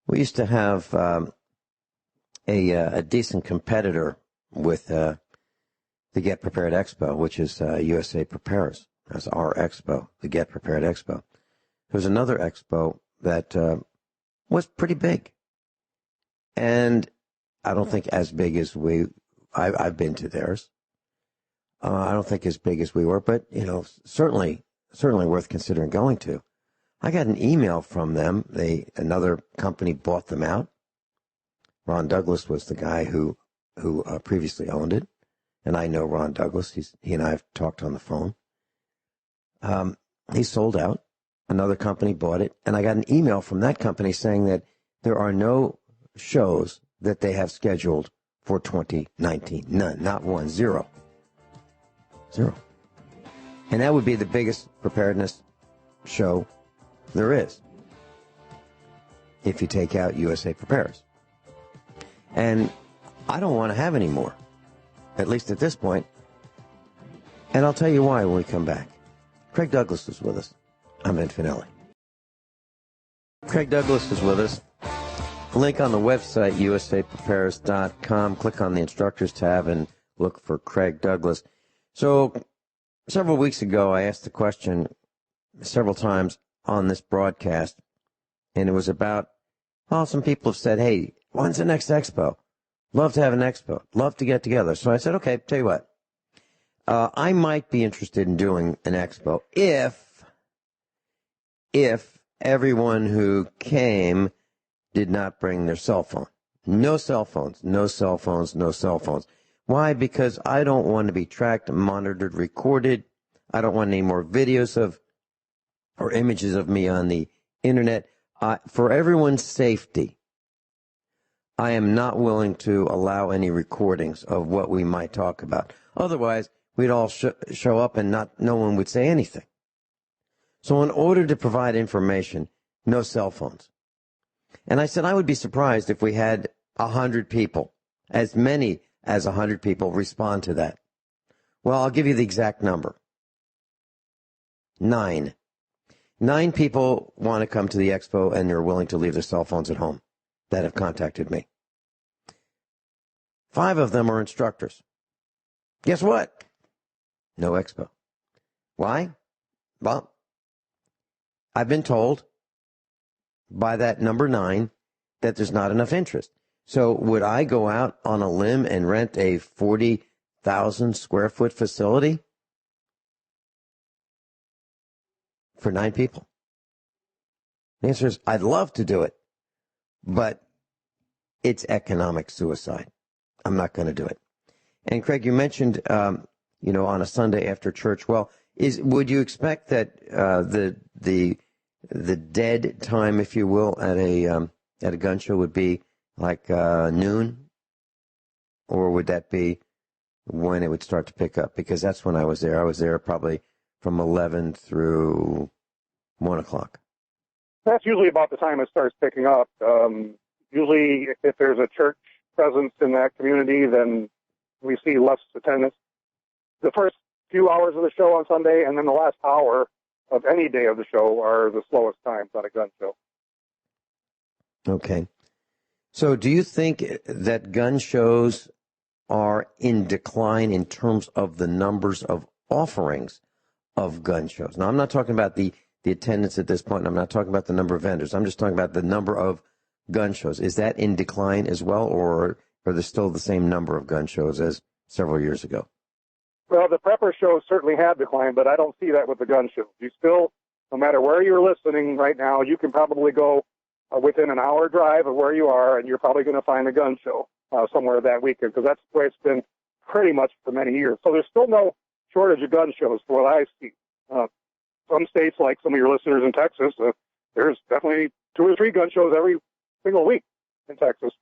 We used to have a decent competitor with the Get Prepared Expo, which is USA Prepares. That's our expo, the Get Prepared Expo. There's another expo that was pretty big. And I don't think as big as I've been to theirs. I don't think as big as we were, but, certainly worth considering going to. I got an email from them. Another company bought them out. Ron Douglas was the guy who previously owned it. And I know Ron Douglas. He and I have talked on the phone. He sold out. Another company bought it. And I got an email from that company saying that there are no shows that they have scheduled for 2019. None. Not one. Zero. And that would be the biggest preparedness show there is, if you take out USA Prepares. And I don't want to have any more, at least at this point. And I'll tell you why when we come back. Craig Douglas is with us. I'm Ed Finelli. Craig Douglas is with us. Link on the website, usaprepares.com. Click on the instructors tab and look for Craig Douglas. So several weeks ago, I asked the question several times on this broadcast, and it was about, some people have said, hey, when's the next expo? Love to have an expo. Love to get together. So I said, okay, tell you what. I might be interested in doing an expo if everyone who came did not bring their cell phone. No cell phones, no cell phones, no cell phones. Why? Because I don't want to be tracked, monitored, recorded. I don't want any more videos or images of me on the internet. For everyone's safety, I am not willing to allow any recordings of what we might talk about. Otherwise, we'd all show up and no one would say anything. So in order to provide information, no cell phones. And I said I would be surprised if we had 100 people, as many as 100 people respond to that. Well, I'll give you the exact number. 9. 9 people want to come to the expo and they're willing to leave their cell phones at home that have contacted me. 5 of them are instructors. Guess what? No expo. Why? Well, I've been told by that number 9 that there's not enough interest. So would I go out on a limb and rent a 1,000 square foot facility for 9 people? The answer is, I'd love to do it, but it's economic suicide. I'm not going to do it. And Craig, you mentioned, on a Sunday after church. Well, would you expect that the dead time, if you will, at a gun show would be like noon, or would that be when it would start to pick up? Because that's when I was there. I was there probably from 11 through 1 o'clock. That's usually about the time it starts picking up. Usually, if there's a church presence in that community, then we see less attendance. The first few hours of the show on Sunday and then the last hour of any day of the show are the slowest times at a gun show. Okay. So do you think that gun shows are in decline in terms of the numbers of offerings of gun shows? Now, I'm not talking about the attendance at this point, and I'm not talking about the number of vendors. I'm just talking about the number of gun shows. Is that in decline as well, or are there still the same number of gun shows as several years ago? Well, the prepper shows certainly have declined, but I don't see that with the gun shows. You still, no matter where you're listening right now, you can probably go within an hour drive of where you are, and you're probably going to find a gun show somewhere that weekend, because that's the way it's been pretty much for many years. So there's still no shortage of gun shows for what I see. Some states, like some of your listeners in Texas, there's definitely 2 or 3 gun shows every single week in Texas.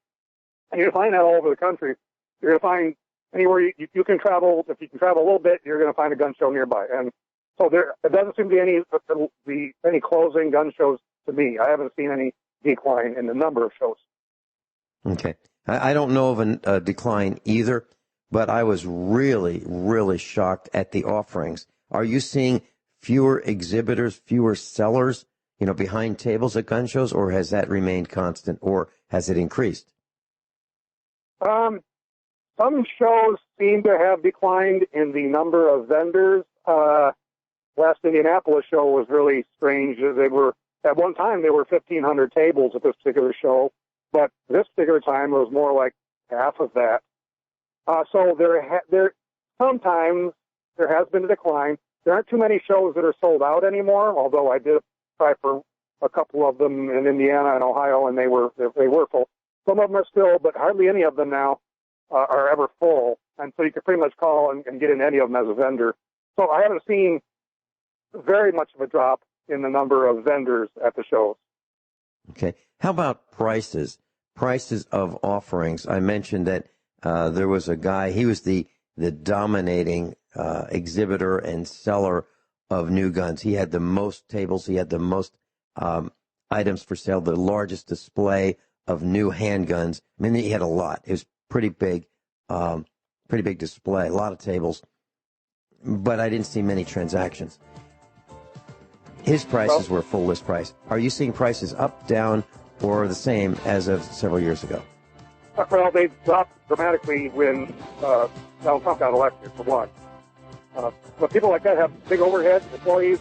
And you'll find that all over the country. You're going to find anywhere you can travel. If you can travel a little bit, you're going to find a gun show nearby. And so there doesn't seem to be any closing gun shows to me. I haven't seen any decline in the number of shows. Okay. I don't know of a decline either, but I was really, really shocked at the offerings. Are you seeing fewer exhibitors, fewer sellers, behind tables at gun shows, or has that remained constant, or has it increased? Some shows seem to have declined in the number of vendors. Last Indianapolis show was really strange. At one time, there were 1,500 tables at this particular show, but this particular time it was more like half of that. So sometimes there has been a decline. There aren't too many shows that are sold out anymore, although I did try for a couple of them in Indiana and Ohio, and they were full. Some of them are still, but hardly any of them now are ever full. And so you can pretty much call and get in any of them as a vendor. So I haven't seen very much of a drop in the number of vendors at the shows. Okay. How about prices? Prices of offerings. I mentioned that there was a guy, he was the dominating exhibitor and seller of new guns. He had the most tables. He had the most items for sale, the largest display of new handguns. I mean, he had a lot. It was pretty big display, a lot of tables, but I didn't see many transactions. His prices were full list price. Are you seeing prices up, down, or the same as of several years ago? Well, they dropped dramatically when Donald Trump got elected, for one. But people like that have big overhead, employees,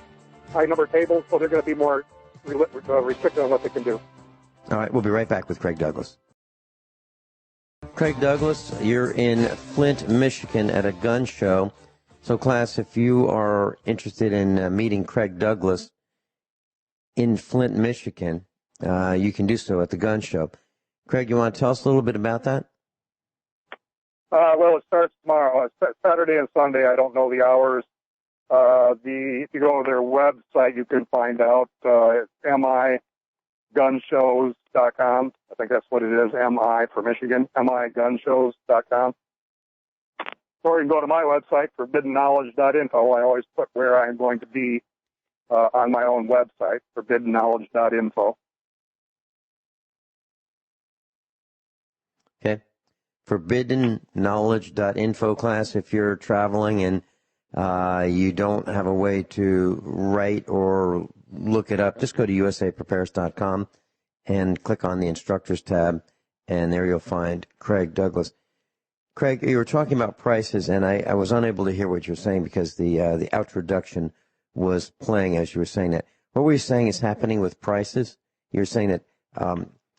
high number of tables, so they're going to be more restricted on what they can do. All right, we'll be right back with Craig Douglas. Craig Douglas, you're in Flint, Michigan at a gun show. So, class, if you are interested in meeting Craig Douglas in Flint, Michigan, you can do so at the gun show. Craig, you want to tell us a little bit about that? Well, it starts tomorrow. It's Saturday and Sunday. I don't know the hours. If you go to their website, you can find out. It's migunshows.com. I think that's what it is, MI for Michigan, migunshows.com. Or you can go to my website, forbiddenknowledge.info. I always put where I'm going to be on my own website, forbiddenknowledge.info. Okay. Forbiddenknowledge.info, class. If you're traveling and you don't have a way to write or look it up, just go to usaprepares.com and click on the instructors tab, and there you'll find Craig Douglas. Craig, you were talking about prices, and I was unable to hear what you were saying because the introduction was playing as you were saying that. What were you saying is happening with prices? You're saying that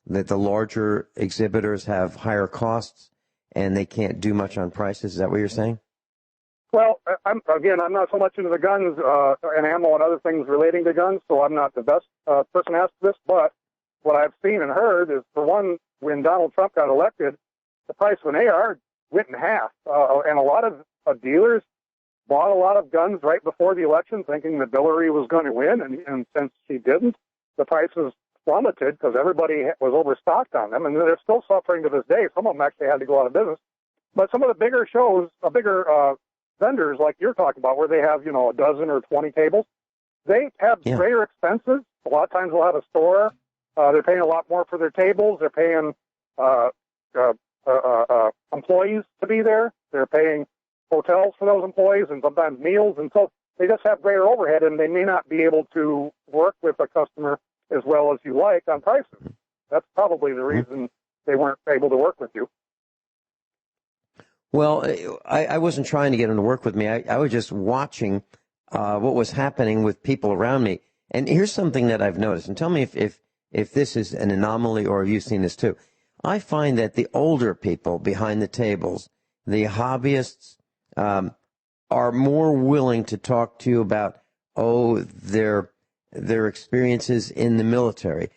that the larger exhibitors have higher costs and they can't do much on prices. Is that what you're saying? Well, I'm not so much into the guns and ammo and other things relating to guns, so I'm not the best person to ask this. But what I've seen and heard is, for one, when Donald Trump got elected, the price of an AR went in half, and a lot of dealers bought a lot of guns right before the election, thinking that Hillary was going to win, and since she didn't, the prices plummeted because everybody was overstocked on them, and they're still suffering to this day. Some of them actually had to go out of business. But some of the bigger shows, bigger vendors like you're talking about, where they have, a dozen or 20 tables, they have greater expenses. A lot of times they'll have a store. They're paying a lot more for their tables. They're paying employees to be there. They're paying hotels for those employees and sometimes meals. And so they just have greater overhead, and they may not be able to work with a customer as well as you like on prices. That's probably the reason they weren't able to work with you. Well, I wasn't trying to get them to work with me. I was just watching what was happening with people around me. And here's something that I've noticed. And tell me if this is an anomaly or have you seen this too. I find that the older people behind the tables, the hobbyists, are more willing to talk to you about, their experiences in the military,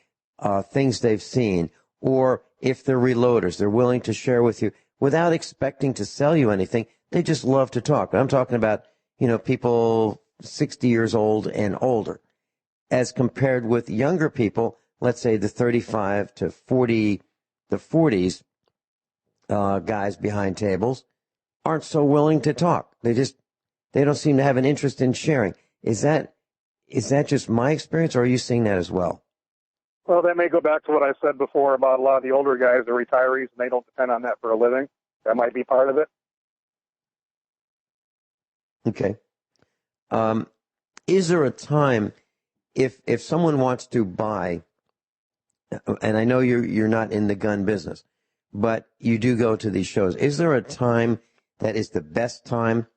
things they've seen, or if they're reloaders, they're willing to share with you without expecting to sell you anything. They just love to talk. I'm talking about, people 60 years old and older, as compared with younger people, let's say the 35 to 40, the 40s guys behind tables aren't so willing to talk. They don't seem to have an interest in sharing. Is that just my experience, or are you seeing that as well? Well, that may go back to what I said before about a lot of the older guys are retirees and they don't depend on that for a living. That might be part of it. Okay. Is there a time if someone wants to buy, and I know you're not in the gun business, but you do go to these shows, is there a time that is the best time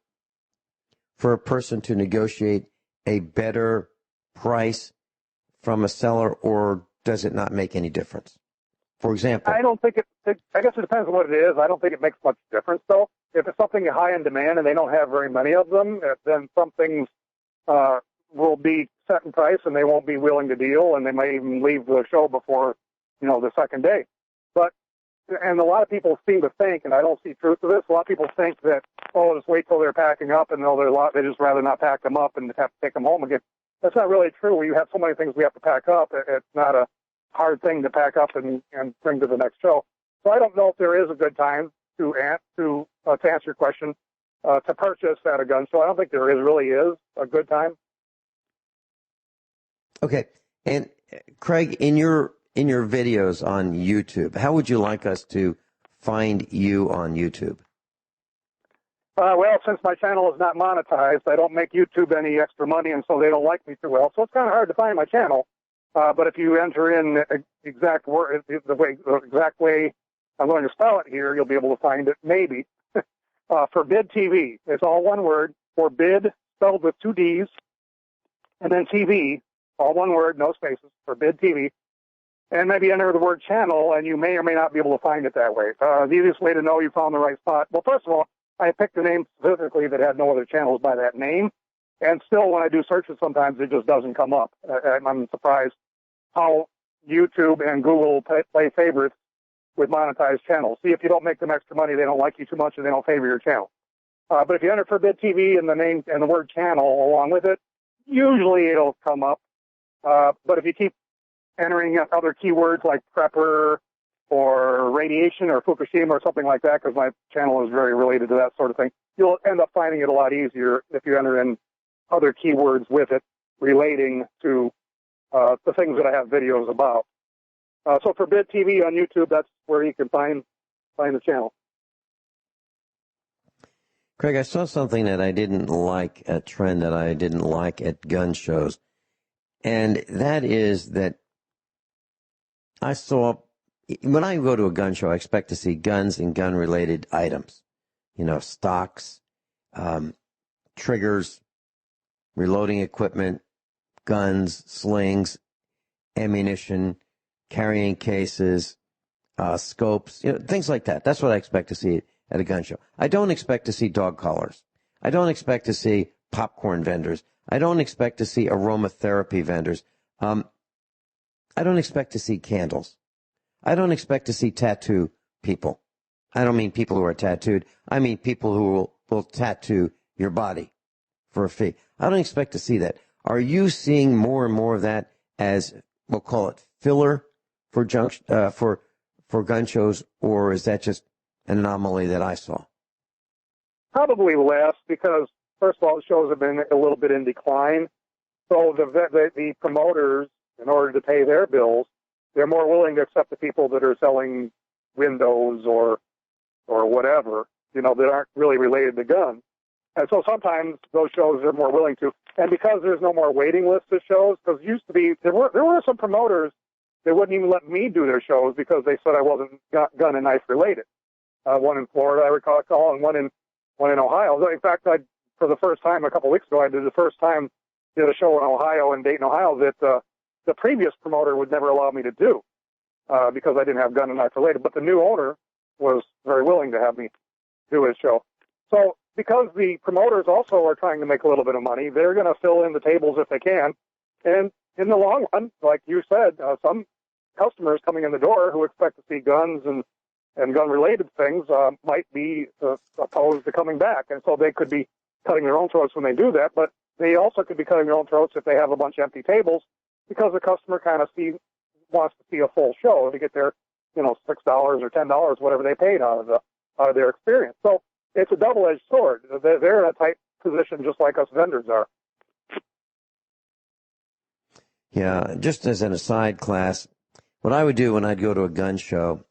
for a person to negotiate a better price from a seller, or does it not make any difference? For example, I don't think I guess it depends on what it is. I don't think it makes much difference, though. If it's something high in demand and they don't have very many of them, then some things will be set in price and they won't be willing to deal, and they might even leave the show before, the second day. And a lot of people seem to think, and I don't see truth to this, a lot of people think that, just wait till they're packing up, and they just rather not pack them up and have to take them home again. That's not really true. We have so many things we have to pack up. It's not a hard thing to pack up and bring to the next show. So I don't know if there is a good time to answer your question, to purchase at a gun show. I don't think there really is a good time. Okay. And Craig, in your videos on YouTube, how would you like us to find you on YouTube? Well, since my channel is not monetized, I don't make YouTube any extra money, and so they don't like me too well. So it's kind of hard to find my channel. But if you enter in the exact way I'm going to spell it here, you'll be able to find it, maybe. Forbid TV. It's all one word. Forbid, spelled with 2 Ds, and then TV, all one word, no spaces. Forbid TV. And maybe enter the word channel, and you may or may not be able to find it that way. The easiest way to know you found the right spot, well, first of all, I picked a name specifically that had no other channels by that name, and still when I do searches sometimes it just doesn't come up. I'm surprised how YouTube and Google play favorites with monetized channels. See, if you don't make them extra money, they don't like you too much and they don't favor your channel. But if you enter Forbid TV and the name and the word channel along with it, usually it'll come up. But if you keep entering other keywords like prepper or radiation or Fukushima or something like that, because my channel is very related to that sort of thing, you'll end up finding it a lot easier if you enter in other keywords with it relating to the things that I have videos about. So Forbid TV on YouTube, that's where you can find the channel. Craig, I saw something that I didn't like, a trend that I didn't like at gun shows, and that is that I saw, when I go to a gun show, I expect to see guns and gun-related items, stocks, triggers, reloading equipment, guns, slings, ammunition, carrying cases, scopes, things like that. That's what I expect to see at a gun show. I don't expect to see dog collars. I don't expect to see popcorn vendors. I don't expect to see aromatherapy vendors. I don't expect to see candles. I don't expect to see tattoo people. I don't mean people who are tattooed. I mean people who will tattoo your body for a fee. I don't expect to see that. Are you seeing more and more of that as, we'll call it filler for gun shows, or is that just an anomaly that I saw? Probably less, because first of all, the shows have been a little bit in decline. So the promoters, in order to pay their bills, they're more willing to accept the people that are selling windows or whatever, that aren't really related to guns. And so sometimes those shows are more willing to. And because there's no more waiting lists of shows, because used to be, there were some promoters that wouldn't even let me do their shows because they said I wasn't gun and knife related. One in Florida, I recall, and one in Ohio. In fact, for the first time a couple of weeks ago, I did a show in Ohio, in Dayton, Ohio, that the previous promoter would never allow me to do because I didn't have gun and knife related. But the new owner was very willing to have me do his show. So because the promoters also are trying to make a little bit of money, they're going to fill in the tables if they can. And in the long run, like you said, some customers coming in the door who expect to see guns and gun-related things might be opposed to coming back. And so they could be cutting their own throats when they do that, but they also could be cutting their own throats if they have a bunch of empty tables, because the customer kind of wants to see a full show to get their, $6 or $10, whatever they paid out of their experience. So it's a double-edged sword. They're in a tight position just like us vendors are. Yeah, just as an aside, class, what I would do when I'd go to a gun show,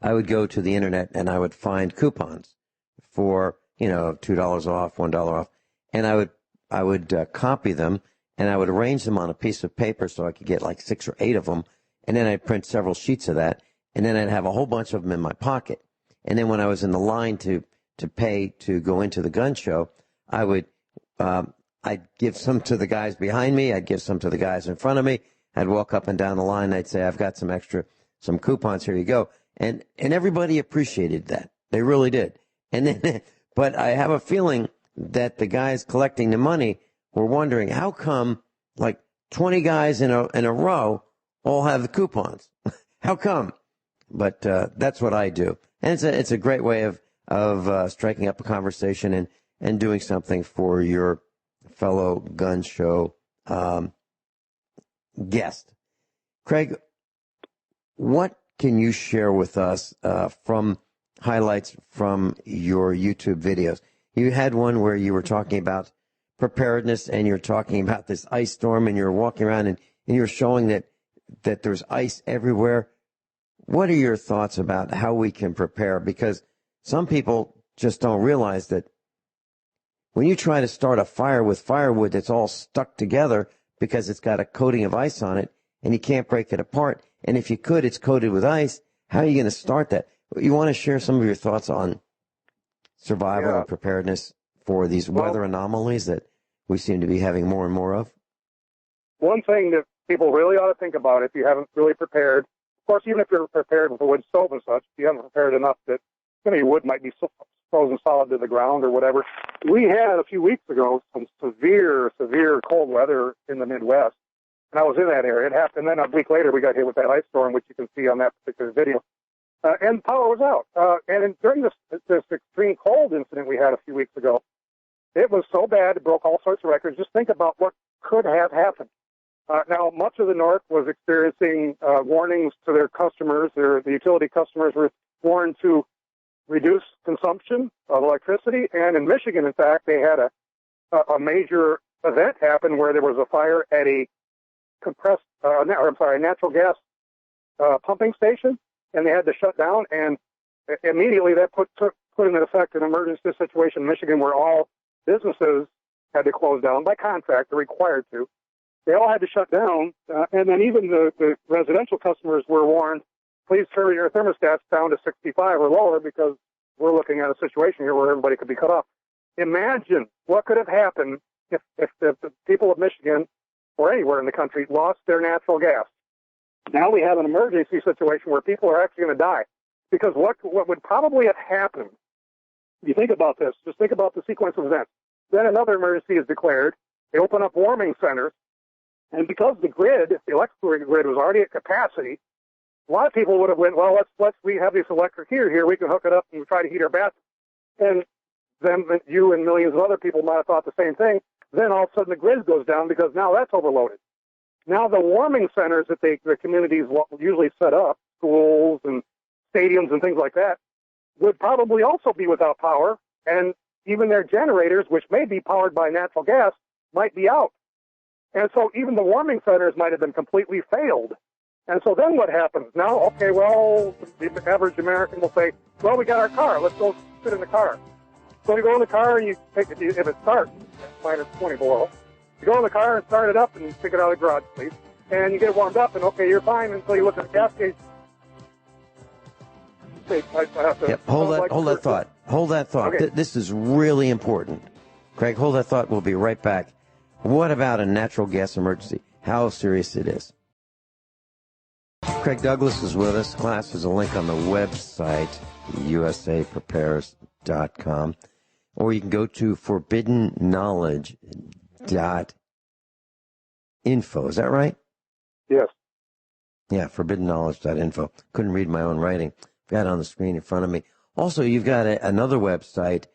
I would go to the internet and I would find coupons for, $2 off, $1 off, and I would copy them, and I would arrange them on a piece of paper so I could get like 6 or 8 of them, and then I'd print several sheets of that, and then I'd have a whole bunch of them in my pocket. And then when I was in the line to pay to go into the gun show, I'd give some to the guys behind me, I'd give some to the guys in front of me, I'd walk up and down the line, I'd say, I've got some coupons, here you go. And everybody appreciated that. They really did. And then, but I have a feeling that the guys collecting the money were wondering, how come like 20 guys in a row all have the coupons? How come? But that's what I do. And it's a great way of striking up a conversation and doing something for your fellow gun show guest. Craig, what can you share with us from highlights from your YouTube videos? You had one where you were talking about preparedness, and you're talking about this ice storm, and you're walking around and you're showing that there's ice everywhere. What are your thoughts about how we can prepare? Because some people just don't realize that when you try to start a fire with firewood that's all stuck together because it's got a coating of ice on it, and you can't break it apart, and if you could, it's coated with ice, how are you going to start that? You want to share some of your thoughts on survival and preparedness for these weather anomalies that we seem to be having more and more of? One thing that people really ought to think about, if you haven't really prepared, of course, even if you're prepared with a wood stove and such, if you haven't prepared enough that your wood might be frozen solid to the ground or whatever. We had a few weeks ago some severe cold weather in the Midwest, and I was in that area. It happened, and then a week later we got hit with that ice storm, which you can see on that particular video. And power was out. During this extreme cold incident we had a few weeks ago, it was so bad it broke all sorts of records. Just think about what could have happened. Now, much of the North was experiencing warnings to their customers. The utility customers were warned to reduce consumption of electricity. And in Michigan, in fact, they had a major event happen where there was a fire at a natural gas pumping station, and they had to shut down. And immediately that put into effect an emergency situation in Michigan where all businesses had to close down by contract. They're required to. They all had to shut down, and then even the residential customers were warned, please turn your thermostats down to 65 or lower because we're looking at a situation here where everybody could be cut off. Imagine what could have happened if the people of Michigan or anywhere in the country lost their natural gas. Now we have an emergency situation where people are actually going to die, because what would probably have happened you think about this. Just think about the sequence of events. Then another emergency is declared. They open up warming centers. And because the electrical grid was already at capacity, a lot of people would have went, well, we have this electric heater here. We can hook it up and try to heat our bath. And then you and millions of other people might have thought the same thing. Then all of a sudden the grid goes down because now that's overloaded. Now the warming centers that the communities usually set up, schools and stadiums and things like that, would probably also be without power. And even their generators, which may be powered by natural gas, might be out. And so even the warming centers might have been completely failed. And so then what happens? Now, okay, well, the average American will say, well, we got our car. Let's go sit in the car. So you go in the car and you take it, if it starts, minus 20 below, you go in the car and start it up and you take it out of the garage, please. And you get it warmed up and, okay, you're fine until you look at the gas gauge. I have to hold that thought. Hold that thought. Okay. This is really important. Craig, hold that thought. We'll be right back. What about a natural gas emergency? How serious it is? Craig Douglas is with us. Class, there's a link on the website, usaprepares.com, or you can go to forbiddenknowledge.info. Is that right? Yes. Yeah, forbiddenknowledge.info. Couldn't read my own writing. Got it on the screen in front of me. Also, you've got another website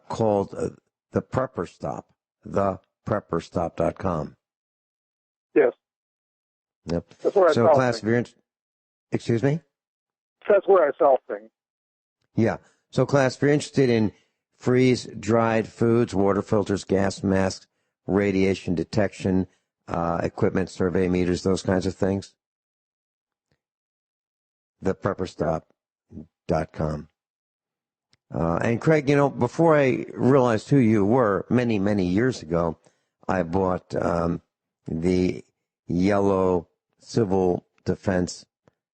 called The Prepper Stop, theprepperstop.com. Yes. Yep. That's where I so, sell class, if you're excuse me? That's where I sell things. Yeah. So, class, if you're interested in freeze-dried foods, water filters, gas masks, radiation detection, equipment, survey meters, those kinds of things, theprepperstop.com. And Craig, before I realized who you were, many, many years ago, I bought the yellow civil defense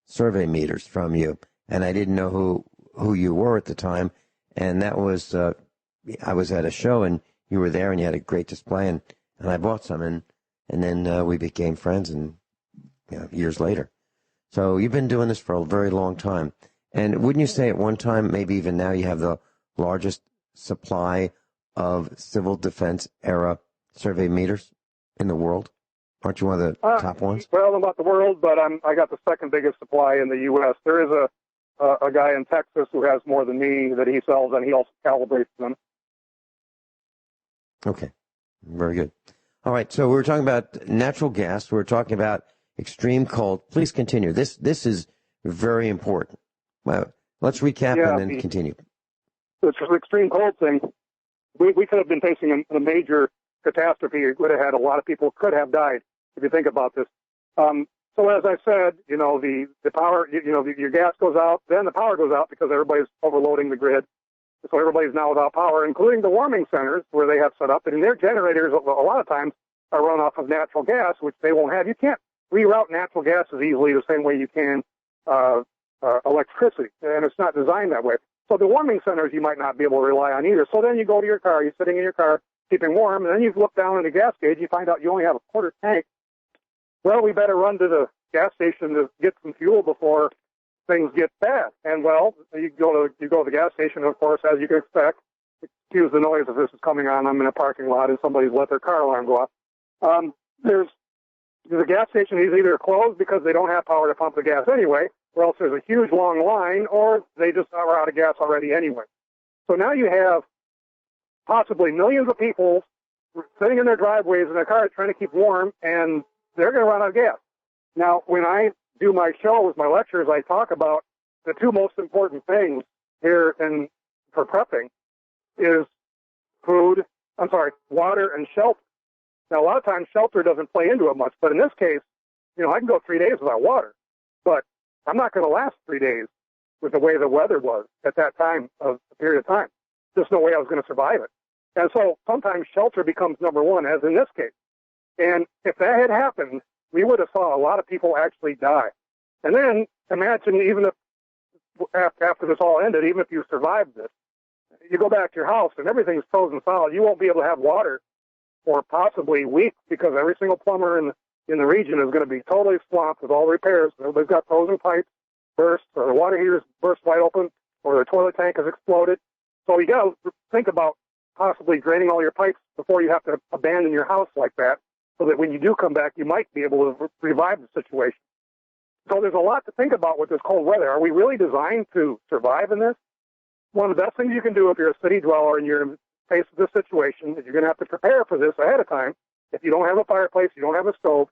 survey meters from you, and I didn't know who you were at the time. And that was, I was at a show, and you were there, and you had a great display, and I bought some, and then we became friends, and years later. So you've been doing this for a very long time. And wouldn't you say at one time, maybe even now, you have the largest supply of civil defense era survey meters in the world? Aren't you one of the top ones? Well, not the world, but I got the second biggest supply in the U.S. There is a guy in Texas who has more than me that he sells, and he also calibrates them. Okay, very good. All right, so we were talking about natural gas. We were talking about extreme cold. Please continue. This is very important. Well, let's recap and then continue. It's an extreme cold thing. We could have been facing a major catastrophe. It would have had a lot of people could have died if you think about this. So as I said, the power, your gas goes out, then the power goes out because everybody's overloading the grid. So everybody's now without power, including the warming centers where they have set up. And their generators, a lot of times, are run off of natural gas, which they won't have. You can't reroute natural gas as easily the same way you can electricity, and it's not designed that way. So the warming centers you might not be able to rely on either. So then you go to your car, you're sitting in your car, keeping warm, and then you look down at the gas gauge, you find out you only have a quarter tank. Well, we better run to the gas station to get some fuel before things get bad. And well, you go to the gas station, of course, as you can expect. Excuse the noise if this is coming on. I'm in a parking lot and somebody's let their car alarm go off. The gas station is either closed because they don't have power to pump the gas anyway, or else there's a huge long line, or they just are out of gas already anyway. So now you have possibly millions of people sitting in their driveways in their cars trying to keep warm, and they're going to run out of gas. Now, when I do my shows, my lectures, I talk about the two most important things here for prepping is water and shelter. Now, a lot of times shelter doesn't play into it much, but in this case, I can go 3 days without water, but I'm not going to last 3 days with the way the weather was at that time of a period of time. There's no way I was going to survive it. And so sometimes shelter becomes number one, as in this case. And if that had happened, we would have saw a lot of people actually die. And then imagine even if after this all ended, even if you survived this, you go back to your house and everything's frozen solid, you won't be able to have water for possibly weeks because every single plumber in the region is going to be totally swamped with all the repairs. Everybody's got frozen pipes burst, or the water heaters burst wide open, or their toilet tank has exploded. So you got to think about possibly draining all your pipes before you have to abandon your house like that, so that when you do come back, you might be able to revive the situation. So there's a lot to think about with this cold weather. Are we really designed to survive in this? One of the best things you can do if you're a city dweller and you're faced with this situation is you're going to have to prepare for this ahead of time. If you don't have a fireplace, you don't have a stove,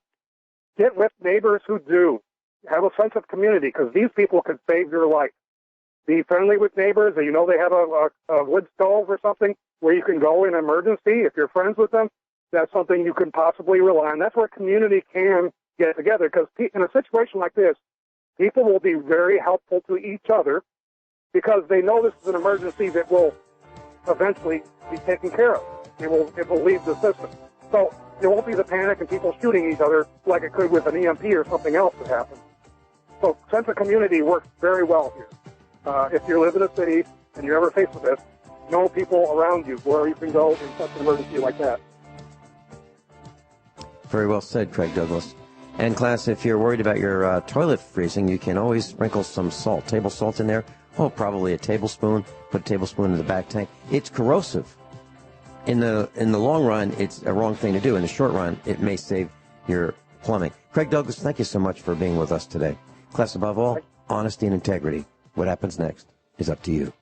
get with neighbors who do. Have a sense of community, because these people could save your life. Be friendly with neighbors. You know they have a wood stove or something where you can go in an emergency. If you're friends with them, that's something you can possibly rely on. That's where community can get together, because in a situation like this, people will be very helpful to each other because they know this is an emergency that will eventually be taken care of. It will leave the system. So there won't be the panic and people shooting each other like it could with an EMP or something else that happens. So sense of community works very well here. If you live in a city and you're ever faced with this, know people around you where you can go in such an emergency like that. Very well said, Craig Douglas. And class, if you're worried about your toilet freezing, you can always sprinkle some salt, table salt in there. Oh, probably a tablespoon. Put a tablespoon in the back tank. It's corrosive. In the long run, it's a wrong thing to do. In the short run, it may save your plumbing. Craig Douglas, thank you so much for being with us today. Class, above all, honesty and integrity. What happens next is up to you.